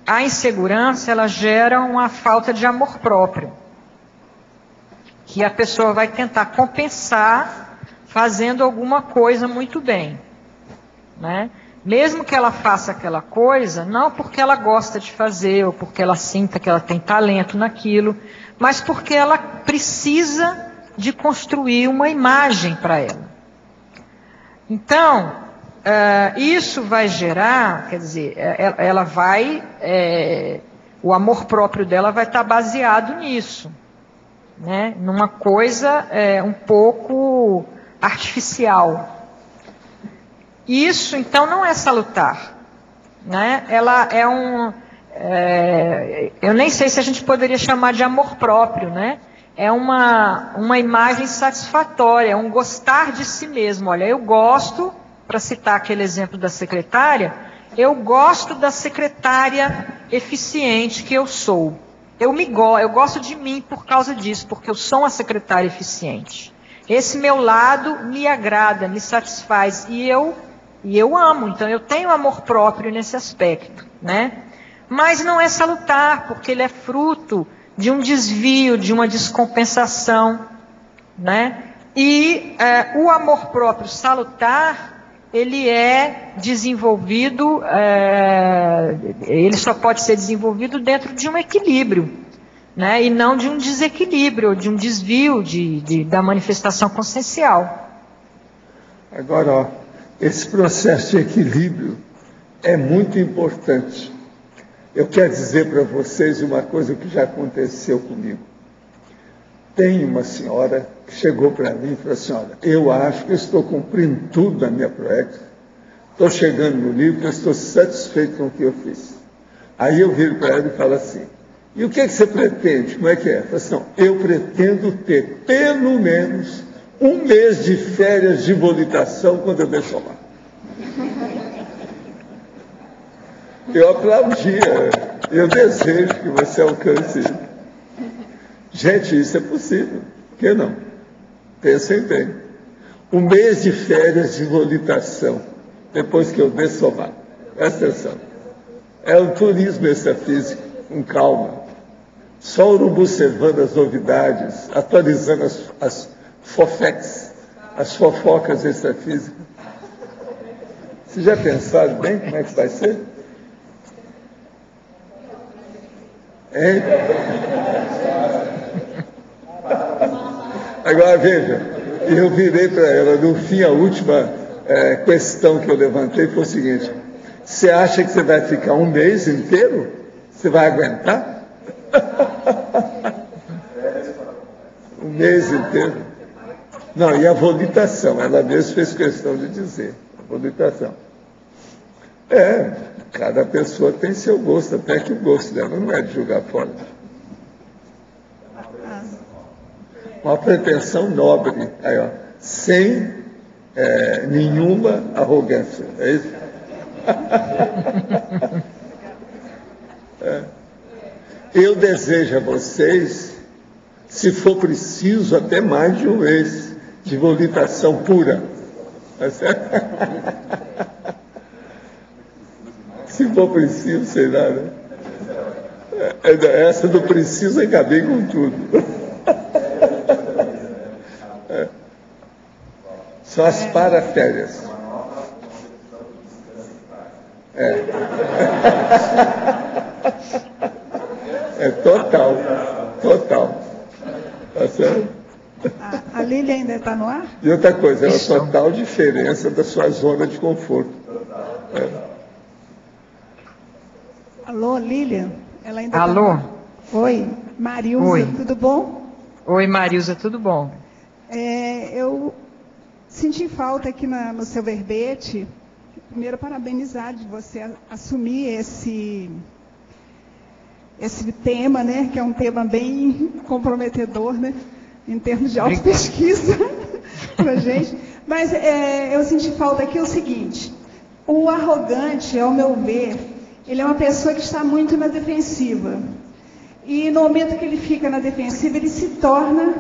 a insegurança, ela gera uma falta de amor próprio, que a pessoa vai tentar compensar fazendo alguma coisa muito bem, né? Mesmo que ela faça aquela coisa, não porque ela gosta de fazer, ou porque ela sinta que ela tem talento naquilo, mas porque ela precisa de construir uma imagem para ela. Então, isso vai gerar, quer dizer, ela vai, o amor próprio dela vai estar baseado nisso, né? Numa coisa um pouco artificial. Isso, então, não é salutar, né? Ela é eu nem sei se a gente poderia chamar de amor próprio, né? É uma imagem satisfatória, é um gostar de si mesmo. Olha, eu gosto, para citar aquele exemplo da secretária, eu gosto da secretária eficiente que eu sou. Eu gosto de mim por causa disso, porque eu sou uma secretária eficiente. Esse meu lado me agrada, me satisfaz, e eu amo, então eu tenho amor próprio nesse aspecto, né? Mas não é salutar, porque ele é fruto de um desvio, de uma descompensação, né? E o amor próprio salutar, ele é desenvolvido, ele só pode ser desenvolvido dentro de um equilíbrio, né? E não de um desequilíbrio, de um desvio da manifestação consciencial. Agora, ó, esse processo de equilíbrio é muito importante. Eu quero dizer para vocês uma coisa que já aconteceu comigo. Tem uma senhora que chegou para mim e falou assim, olha, eu acho que eu estou cumprindo tudo na minha proex, estou chegando no livro, eu estou satisfeito com o que eu fiz. Aí eu viro para ela e falo assim, e o que você pretende? Como é que é? Eu falo assim, não, eu pretendo ter pelo menos 1 mês de férias de volitação quando eu dessomar. Eu aplaudia, eu desejo que você alcance isso. Gente, isso é possível, por que não? Pensem bem. 1 mês de férias de volitação, depois que eu dessomar. Presta atenção. É um turismo extrafísico, com calma. Só observando as novidades, atualizando as fofex, as fofocas extrafísicas. Vocês já pensaram bem como é que vai ser? Hein? Agora veja, eu virei para ela, no fim, a última questão que eu levantei foi o seguinte: você acha que você vai ficar 1 mês inteiro? Você vai aguentar? 1 mês inteiro? Não, e a volitação, ela mesma fez questão de dizer, a volitação. Cada pessoa tem seu gosto, até que o gosto dela não é de jogar fora. Uma pretensão nobre, aí, ó, sem nenhuma arrogância, é isso? Eu desejo a vocês Se for preciso, até mais de uma vez, de volitação pura. Tá certo? Se for preciso, sei lá, né? Essa do preciso, acabei com tudo. São as paraférias. Total. Tá certo? A Lília ainda está no ar? E outra coisa, é uma total diferença da sua zona de conforto. Alô, Lília? Ela ainda Alô? Tá... Oi, Marilza, Oi. Tudo bom? Oi, Marilza, tudo bom? Eu senti falta aqui no seu verbete. Primeiro, parabenizar de você assumir esse tema, né, que é um tema bem comprometedor, né, em termos de autopesquisa para a gente. Mas eu senti falta aqui o seguinte: o arrogante, ao meu ver, ele é uma pessoa que está muito na defensiva. E no momento que ele fica na defensiva, ele se torna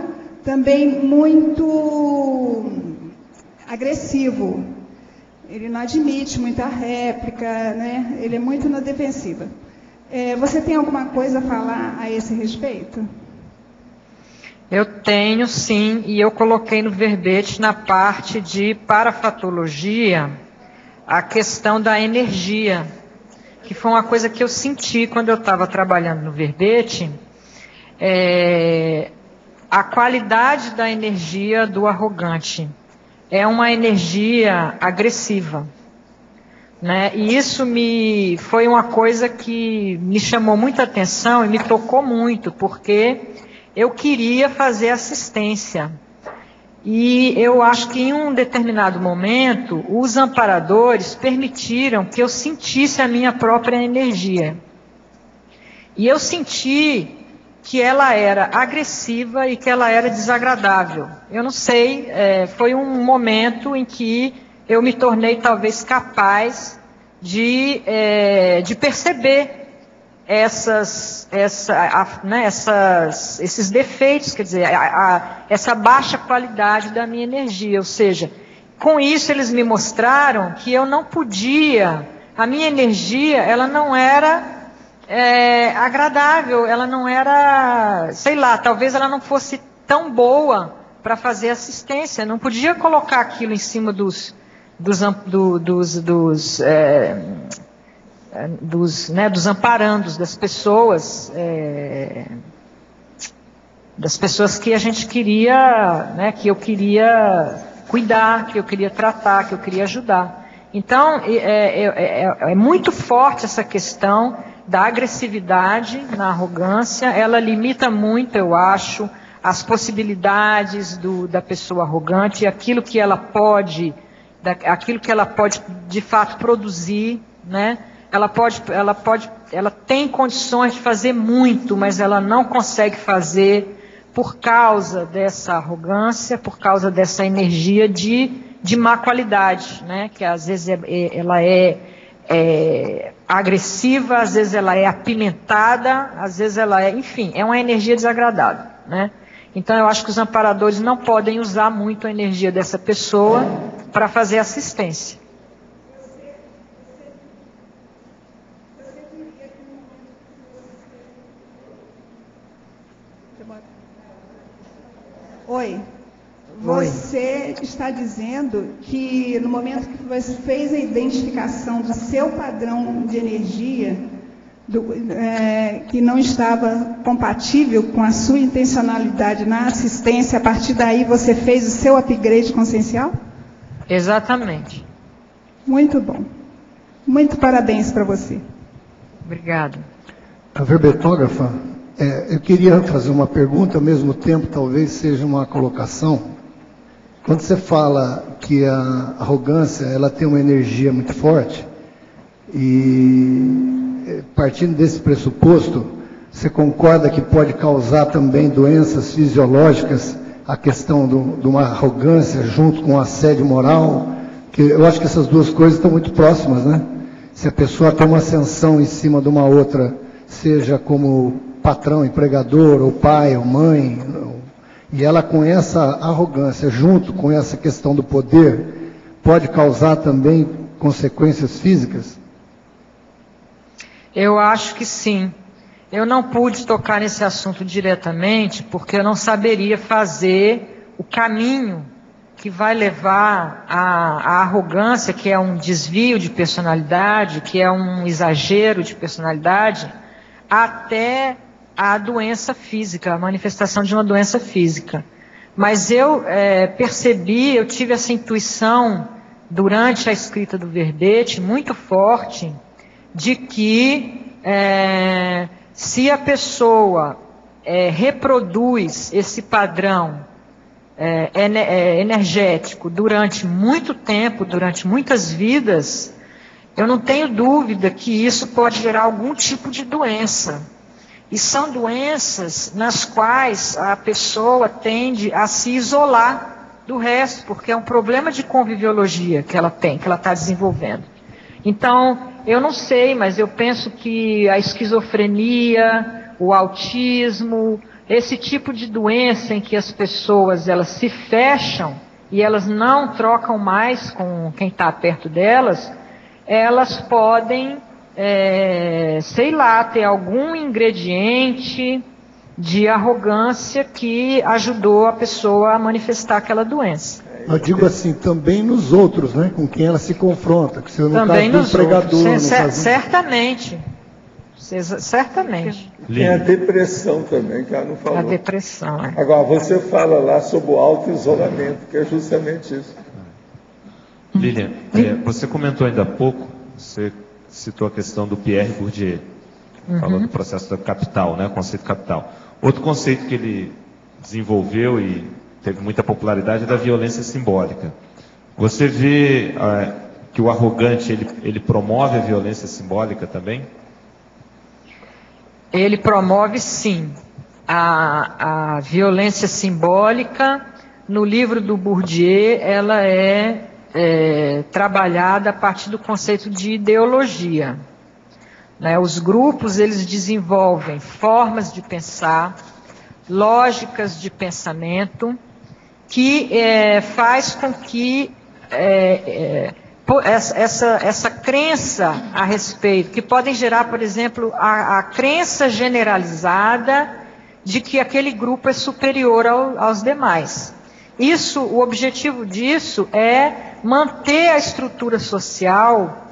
também muito agressivo. Ele não admite muita réplica, né? Ele é muito na defensiva. Você tem alguma coisa a falar a esse respeito? Eu tenho, sim, e eu coloquei no verbete, na parte de parafatologia, a questão da energia, que foi uma coisa que eu senti quando eu estava trabalhando no verbete, a qualidade da energia do arrogante. É uma energia agressiva, né? E isso foi uma coisa que me chamou muita atenção e me tocou muito, porque eu queria fazer assistência. E eu acho que em um determinado momento, os amparadores permitiram que eu sentisse a minha própria energia. E eu senti que ela era agressiva e que ela era desagradável. Eu não sei, foi um momento em que eu me tornei talvez capaz de perceber esses defeitos, quer dizer, essa baixa qualidade da minha energia. Ou seja, com isso eles me mostraram que eu não podia, a minha energia, ela não era agradável, ela não era, sei lá, talvez ela não fosse tão boa para fazer assistência. Não podia colocar aquilo em cima dos amparandos, das pessoas que a gente queria, né, que eu queria cuidar, que eu queria tratar, que eu queria ajudar. Então, é muito forte essa questão da agressividade na arrogância. Ela limita muito, eu acho, as possibilidades da pessoa arrogante, aquilo que ela pode de fato produzir, né? Ela tem condições de fazer muito, mas ela não consegue fazer por causa dessa arrogância, por causa dessa energia de má qualidade, né? Que às vezes ela é agressiva, às vezes ela é apimentada, às vezes ela enfim, é uma energia desagradável, né? Então eu acho que os amparadores não podem usar muito a energia dessa pessoa para fazer assistência. Oi. Você está dizendo que no momento que você fez a identificação do seu padrão de energia, que não estava compatível com a sua intencionalidade na assistência, a partir daí você fez o seu upgrade consciencial? Exatamente. Muito bom. Muito parabéns para você. Obrigada. A verbetógrafa, eu queria fazer uma pergunta, ao mesmo tempo talvez seja uma colocação. Quando você fala que a arrogância ela tem uma energia muito forte, e partindo desse pressuposto, você concorda que pode causar também doenças fisiológicas, a questão de uma arrogância junto com o assédio moral? Que eu acho que essas duas coisas estão muito próximas, né? Se a pessoa tem uma ascensão em cima de uma outra, seja como patrão, empregador, ou pai, ou mãe, e ela com essa arrogância, junto com essa questão do poder, pode causar também consequências físicas? Eu acho que sim. Eu não pude tocar nesse assunto diretamente, porque eu não saberia fazer o caminho que vai levar à arrogância, que é um desvio de personalidade, que é um exagero de personalidade, até a doença física, a manifestação de uma doença física. Mas eu percebi, eu tive essa intuição durante a escrita do verbete muito forte, de que se a pessoa reproduz esse padrão energético durante muito tempo, durante muitas vidas, eu não tenho dúvida que isso pode gerar algum tipo de doença. E são doenças nas quais a pessoa tende a se isolar do resto, porque é um problema de conviviologia que ela tem, que ela está desenvolvendo. Então, eu não sei, mas eu penso que a esquizofrenia, o autismo, esse tipo de doença em que as pessoas elas se fecham e elas não trocam mais com quem está perto delas, elas podem, sei lá, ter algum ingrediente de arrogância que ajudou a pessoa a manifestar aquela doença. Eu digo assim, também nos outros, né, com quem ela se confronta, que se no também caso do pregador... Certamente. Certamente. Tem a depressão também, que ela não falou. A depressão, Agora, você fala lá sobre o auto-isolamento, que é justamente isso. Lilian, você comentou ainda há pouco, você citou a questão do Pierre Bourdieu, falando do processo da capital, né, o conceito capital. Outro conceito que ele desenvolveu e teve muita popularidade é da violência simbólica. Você vê que o arrogante, ele promove a violência simbólica também? Ele promove, sim, a violência simbólica. No livro do Bourdieu, ela é trabalhada a partir do conceito de ideologia. Né? Os grupos, eles desenvolvem formas de pensar, lógicas de pensamento, que faz com que essa crença a respeito, que podem gerar, por exemplo, a crença generalizada de que aquele grupo é superior aos demais. O objetivo disso é manter a estrutura social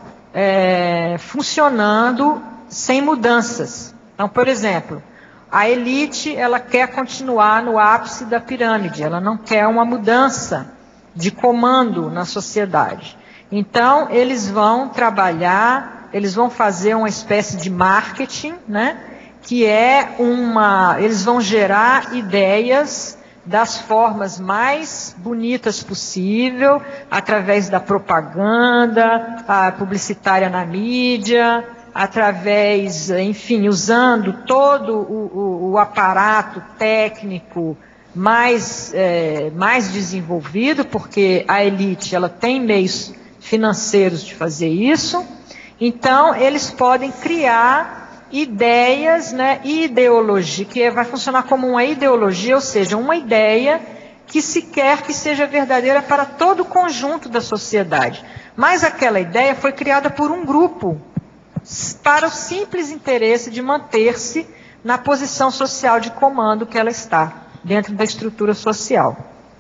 funcionando sem mudanças. Então, por exemplo, a elite, ela quer continuar no ápice da pirâmide, ela não quer uma mudança de comando na sociedade. Então, eles vão trabalhar, eles vão fazer uma espécie de marketing, né? Que eles vão gerar ideias das formas mais bonitas possível, através da propaganda, publicitária na mídia, através, enfim, usando todo o aparato técnico mais desenvolvido, porque a elite ela tem meios financeiros de fazer isso. Então, eles podem criar ideias, né, ideologia, que vai funcionar como uma ideologia, ou seja, uma ideia que se quer que seja verdadeira para todo o conjunto da sociedade. Mas aquela ideia foi criada por um grupo, para o simples interesse de manter-se na posição social de comando que ela está, dentro da estrutura social.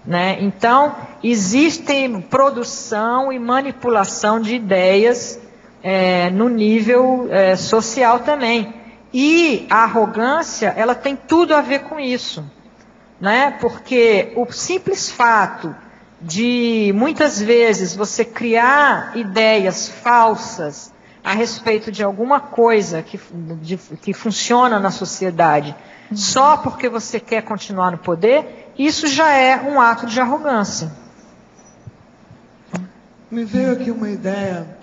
Né? Então, existe produção e manipulação de ideias no nível social também. E a arrogância, ela tem tudo a ver com isso. Né? Porque o simples fato de, muitas vezes, você criar ideias falsas a respeito de alguma coisa que funciona na sociedade, só porque você quer continuar no poder, isso já é um ato de arrogância. Me veio aqui uma ideia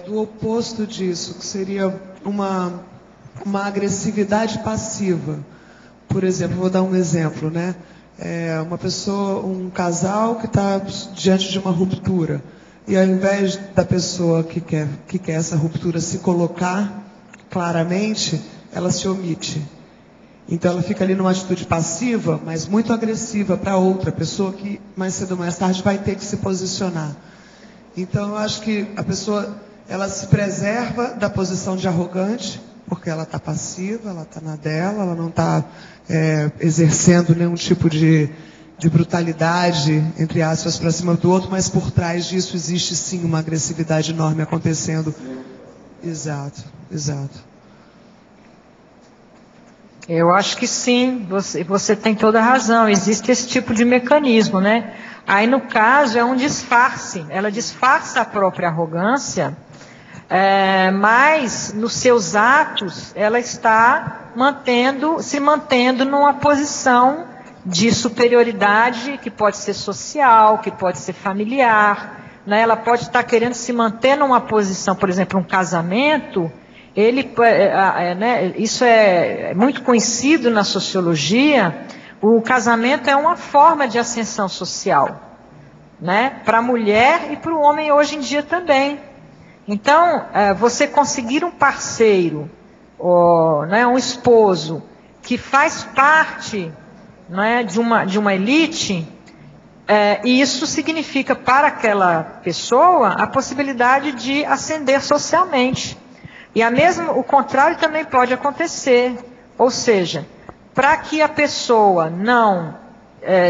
do oposto disso, que seria uma agressividade passiva. Por exemplo, vou dar um exemplo, né? Uma pessoa, um casal que está diante de uma ruptura, e ao invés da pessoa que quer essa ruptura se colocar claramente, ela se omite. Então ela fica ali numa atitude passiva, mas muito agressiva para outra pessoa que mais cedo ou mais tarde vai ter que se posicionar. Então eu acho que a pessoa, ela se preserva da posição de arrogante, porque ela está passiva, ela está na dela, ela não está exercendo nenhum tipo de brutalidade, entre aspas, para cima do outro, mas por trás disso existe sim uma agressividade enorme acontecendo. Exato, exato. Eu acho que sim, você tem toda a razão, existe esse tipo de mecanismo, né? Aí no caso é um disfarce, ela disfarça a própria arrogância, mas nos seus atos ela está se mantendo numa posição de superioridade, que pode ser social, que pode ser familiar, né? Ela pode estar querendo se manter numa posição, por exemplo, um casamento. Isso é muito conhecido na sociologia. O casamento é uma forma de ascensão social, né? Para a mulher e para o homem hoje em dia também. Então, você conseguir um parceiro, um esposo, que faz parte, né, de uma elite, e isso significa para aquela pessoa a possibilidade de ascender socialmente. E o contrário também pode acontecer, ou seja, para que a pessoa não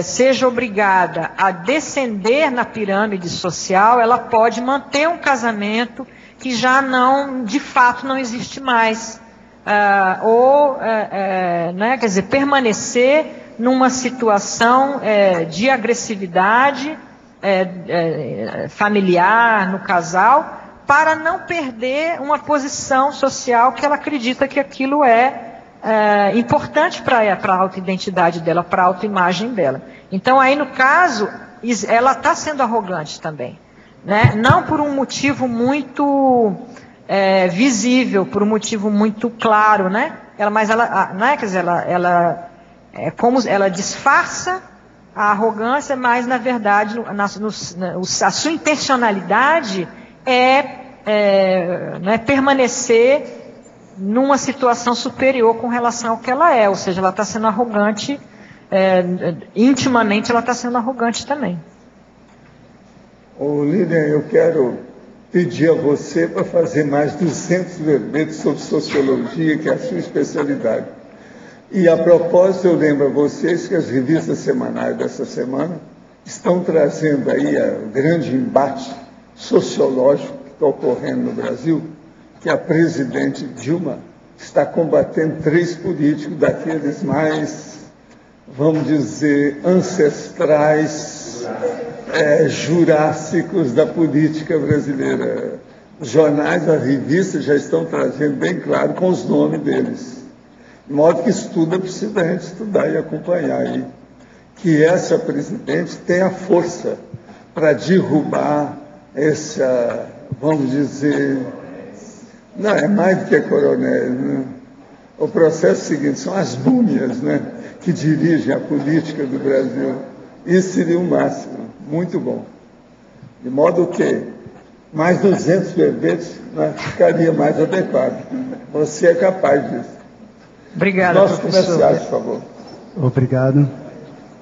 seja obrigada a descender na pirâmide social, ela pode manter um casamento que já de fato não existe mais, quer dizer, permanecer numa situação de agressividade familiar no casal, para não perder uma posição social que ela acredita que aquilo é importante para a autoidentidade dela, para a autoimagem dela. Então, aí no caso, ela está sendo arrogante também, né? Não por um motivo muito visível, por um motivo muito claro, né? Mas ela, né? Quer dizer, ela disfarça a arrogância, mas na verdade a sua intencionalidade permanecer numa situação superior com relação ao que ela é, ou seja, ela está sendo arrogante, intimamente ela está sendo arrogante também. Lilian, eu quero pedir a você para fazer mais 200 verbetes sobre sociologia, que é a sua especialidade. E a propósito, eu lembro a vocês que as revistas semanais dessa semana estão trazendo aí o grande embate sociológico que está ocorrendo no Brasil, que a presidente Dilma está combatendo 3 políticos daqueles mais, vamos dizer, ancestrais, jurássicos da política brasileira. Os jornais, as revistas já estão trazendo bem claro com os nomes deles. De modo que precisa a gente estudar e acompanhar aí, que essa presidente tem a força para derrubar essa, vamos dizer, não, é mais do que coronel, né? O processo seguinte são as múmias, né, que dirigem a política do Brasil. Isso seria o máximo, muito bom. De modo que mais 200 verbetes, né, ficaria mais adequado. Você é capaz disso. Obrigado, nossos professor. Comerciais, por favor. Obrigado.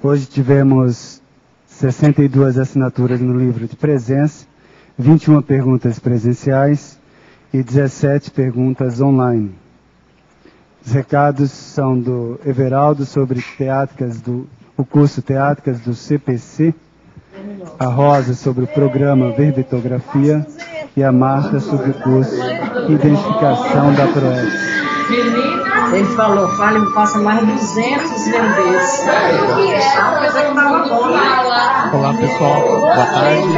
Hoje tivemos 62 assinaturas no livro de presença, 21 perguntas presenciais e 17 perguntas online. Os recados são do Everaldo sobre o curso Teátricas do CPC, a Rosa sobre o programa Verbetografia e a Marta sobre o curso Identificação da Proética. Ele falou, faça mais 200 verbetes. Olá pessoal, boa tarde.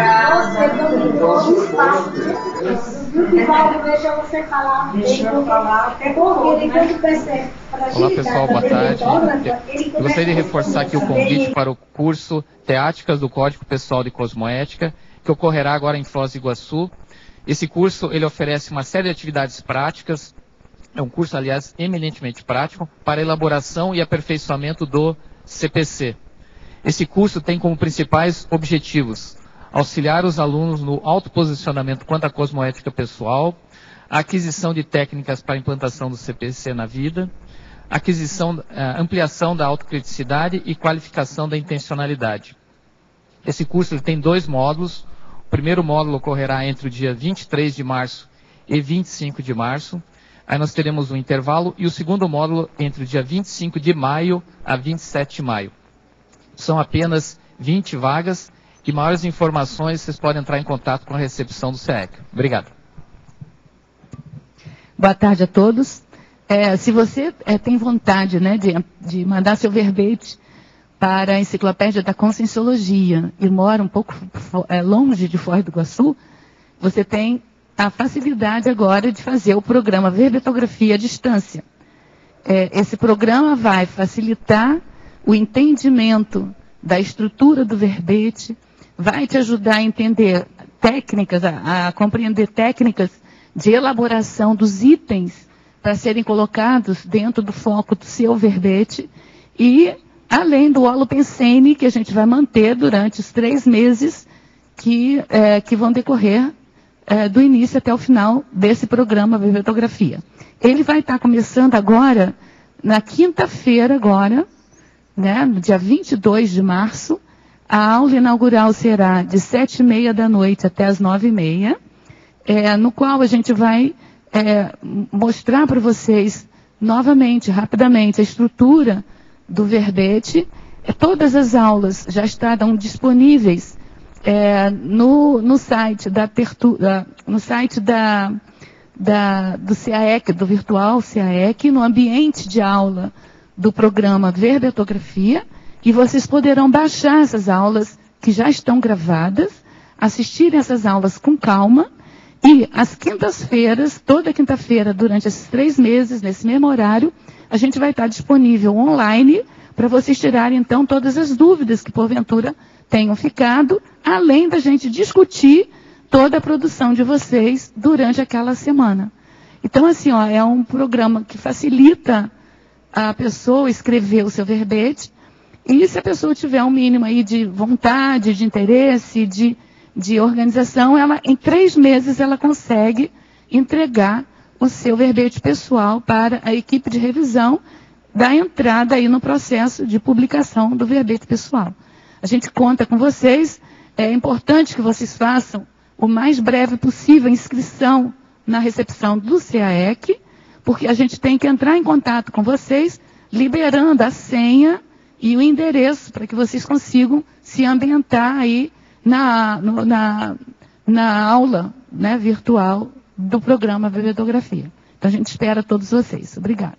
Olá pessoal, boa tarde. Eu gostaria de reforçar aqui o convite para o curso Teáticas do Código Pessoal de Cosmoética, que ocorrerá agora em Foz do Iguaçu. Esse curso ele oferece uma série de atividades práticas. É um curso, aliás, eminentemente prático, para elaboração e aperfeiçoamento do CPC. Esse curso tem como principais objetivos auxiliar os alunos no autoposicionamento quanto à cosmoética pessoal, a aquisição de técnicas para a implantação do CPC na vida, ampliação da autocriticidade e qualificação da intencionalidade. Esse curso ele tem 2 módulos. O primeiro módulo ocorrerá entre o dia 23 de março e 25 de março. Aí nós teremos um intervalo e o segundo módulo entre o dia 25 de maio a 27 de maio. São apenas 20 vagas e maiores informações vocês podem entrar em contato com a recepção do SEAEC. Obrigado. Boa tarde a todos. Se você tem vontade, né, de mandar seu verbete para a Enciclopédia da Conscienciologia e mora um pouco longe de Foz do Iguaçu, você tem a facilidade agora de fazer o programa Verbetografia à Distância. Esse programa vai facilitar o entendimento da estrutura do verbete, vai te ajudar a entender técnicas, a compreender técnicas de elaboração dos itens para serem colocados dentro do foco do seu verbete e além do holopensene que a gente vai manter durante os 3 meses que vão decorrer do início até o final desse programa Verbetografia. Ele vai estar começando agora, na quinta-feira agora, né, no dia 22 de março, a aula inaugural será de 7h30 da noite até as 9h30, no qual a gente vai mostrar para vocês novamente, rapidamente, a estrutura do verbete. Todas as aulas já estarão disponíveis no site do SEAEC, do virtual SEAEC, no ambiente de aula do programa Verbetografia, e vocês poderão baixar essas aulas que já estão gravadas, assistir essas aulas com calma, e às quintas-feiras, toda quinta-feira, durante esses 3 meses, nesse mesmo horário, a gente vai estar disponível online para vocês tirarem, então, todas as dúvidas que, porventura, tenham ficado, além da gente discutir toda a produção de vocês durante aquela semana. Então, assim, é um programa que facilita a pessoa escrever o seu verbete, e se a pessoa tiver um mínimo aí de vontade, de interesse, de organização, ela, em 3 meses ela consegue entregar o seu verbete pessoal para a equipe de revisão, dar entrada aí no processo de publicação do verbete pessoal. A gente conta com vocês, é importante que vocês façam o mais breve possível a inscrição na recepção do SEAEC, porque a gente tem que entrar em contato com vocês, liberando a senha e o endereço para que vocês consigam se ambientar aí na aula, né, virtual do programa Verbetografia. Então a gente espera todos vocês. Obrigada.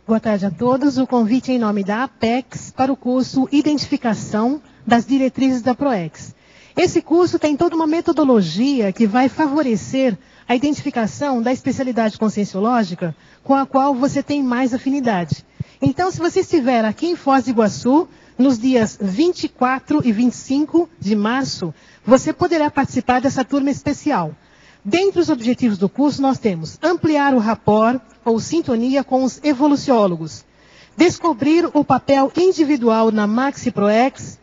Boa tarde a todos. O convite em nome da APEX para o curso Identificação das Diretrizes da PROEX. Esse curso tem toda uma metodologia que vai favorecer a identificação da especialidade conscienciológica com a qual você tem mais afinidade. Então, se você estiver aqui em Foz do Iguaçu, nos dias 24 e 25 de março, você poderá participar dessa turma especial. Dentre os objetivos do curso, nós temos ampliar o rapport ou sintonia com os evoluciólogos, descobrir o papel individual na Maxi PROEX,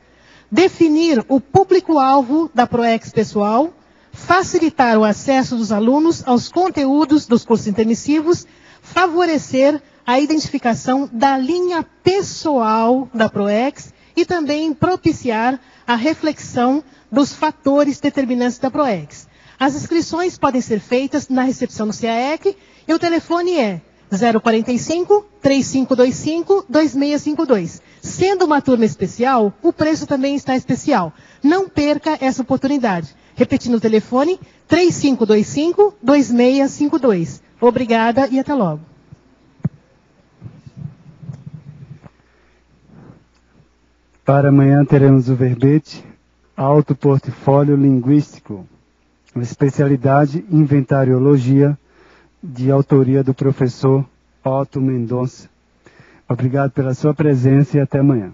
definir o público-alvo da PROEX pessoal, facilitar o acesso dos alunos aos conteúdos dos cursos intermissivos, favorecer a identificação da linha pessoal da PROEX e também propiciar a reflexão dos fatores determinantes da PROEX. As inscrições podem ser feitas na recepção do SEAEC e o telefone é 045-3525-2652. Sendo uma turma especial, o preço também está especial. Não perca essa oportunidade. Repetindo o telefone, 3525-2652. Obrigada e até logo. Para amanhã teremos o verbete Alto Portfólio Linguístico, especialidade Inventariologia, de autoria do professor Otto Mendonça. Obrigado pela sua presença e até amanhã.